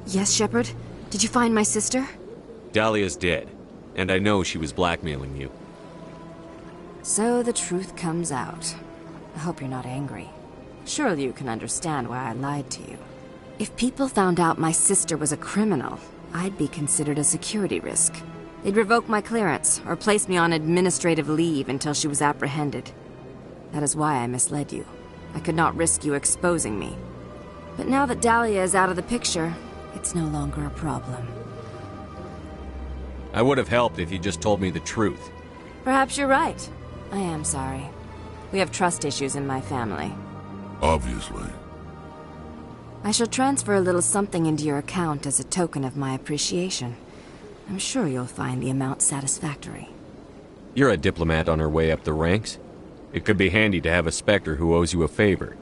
Yes, Shepard? Did you find my sister? Dahlia's dead, and I know she was blackmailing you. So the truth comes out. I hope you're not angry. Surely you can understand why I lied to you. If people found out my sister was a criminal, I'd be considered a security risk. They'd revoke my clearance, or place me on administrative leave until she was apprehended. That is why I misled you. I could not risk you exposing me. But now that Dahlia is out of the picture, it's no longer a problem. I would have helped if you just told me the truth. Perhaps you're right. I am sorry. We have trust issues in my family. Obviously. I shall transfer a little something into your account as a token of my appreciation. I'm sure you'll find the amount satisfactory. You're a diplomat on her way up the ranks. It could be handy to have a Spectre who owes you a favor.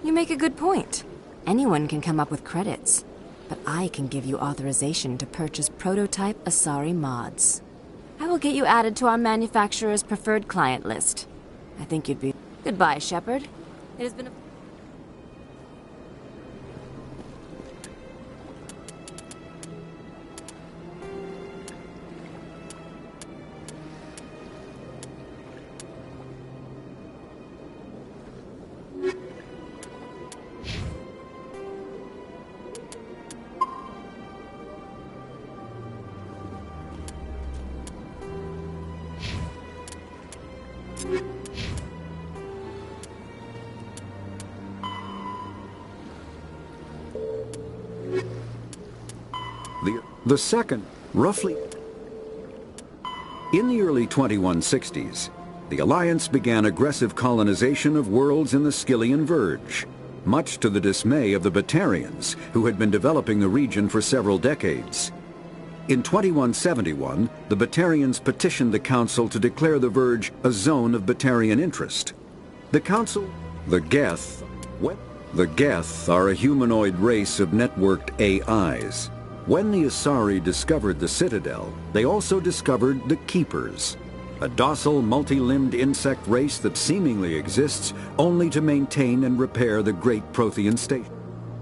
You make a good point. Anyone can come up with credits, but I can give you authorization to purchase prototype Asari mods. I will get you added to our manufacturer's preferred client list. I think you'd be... Goodbye, Shepard. It has been a... The second, roughly... In the early 2160s, the Alliance began aggressive colonization of worlds in the Skyllian Verge, much to the dismay of the Batarians, who had been developing the region for several decades. In 2171, the Batarians petitioned the Council to declare the Verge a zone of Batarian interest. The Council... The Geth... The Geth are a humanoid race of networked AIs. When the Asari discovered the Citadel, they also discovered the Keepers, a docile, multi-limbed insect race that seemingly exists only to maintain and repair the great Prothean station.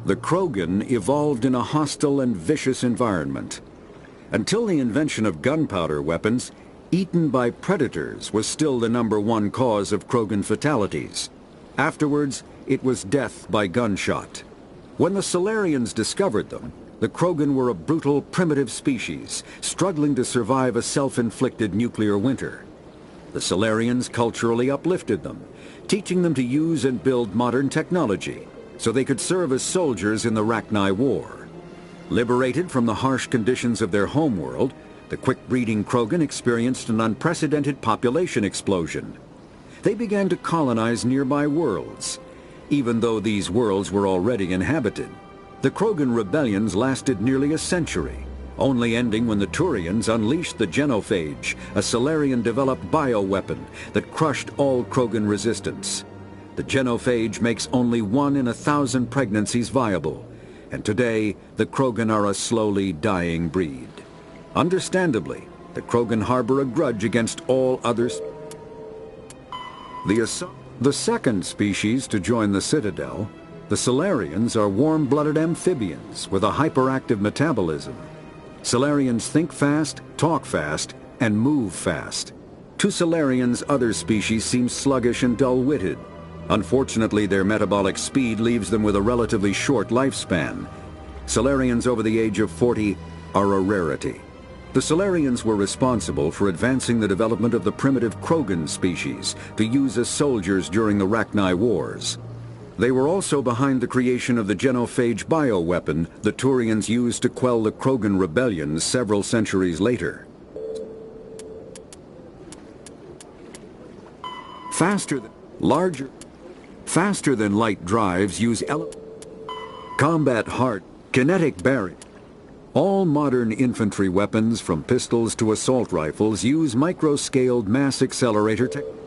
The Krogan evolved in a hostile and vicious environment. Until the invention of gunpowder weapons, eaten by predators was still the #1 cause of Krogan fatalities. Afterwards, it was death by gunshot. When the Solarians discovered them, the Krogan were a brutal, primitive species, struggling to survive a self-inflicted nuclear winter. The Solarians culturally uplifted them, teaching them to use and build modern technology, so they could serve as soldiers in the Rachni War. Liberated from the harsh conditions of their homeworld, the quick-breeding Krogan experienced an unprecedented population explosion. They began to colonize nearby worlds. Even though these worlds were already inhabited, the Krogan rebellions lasted nearly a century, only ending when the Turians unleashed the Genophage, a Solarian-developed bioweapon that crushed all Krogan resistance. The Genophage makes only 1 in 1,000 pregnancies viable, and today the Krogan are a slowly dying breed. Understandably, the Krogan harbor a grudge against all others. The second species to join the Citadel, the Solarians, are warm-blooded amphibians with a hyperactive metabolism. Solarians think fast, talk fast, and move fast. To Solarians, other species seem sluggish and dull-witted. Unfortunately, their metabolic speed leaves them with a relatively short lifespan. Solarians over the age of 40 are a rarity. The Solarians were responsible for advancing the development of the primitive Krogan species to use as soldiers during the Rachni Wars. They were also behind the creation of the Genophage bioweapon the Turians used to quell the Krogan rebellions several centuries later. Faster than light drives use combat hard, kinetic barrier. All modern infantry weapons, from pistols to assault rifles, use micro-scaled mass accelerator technology.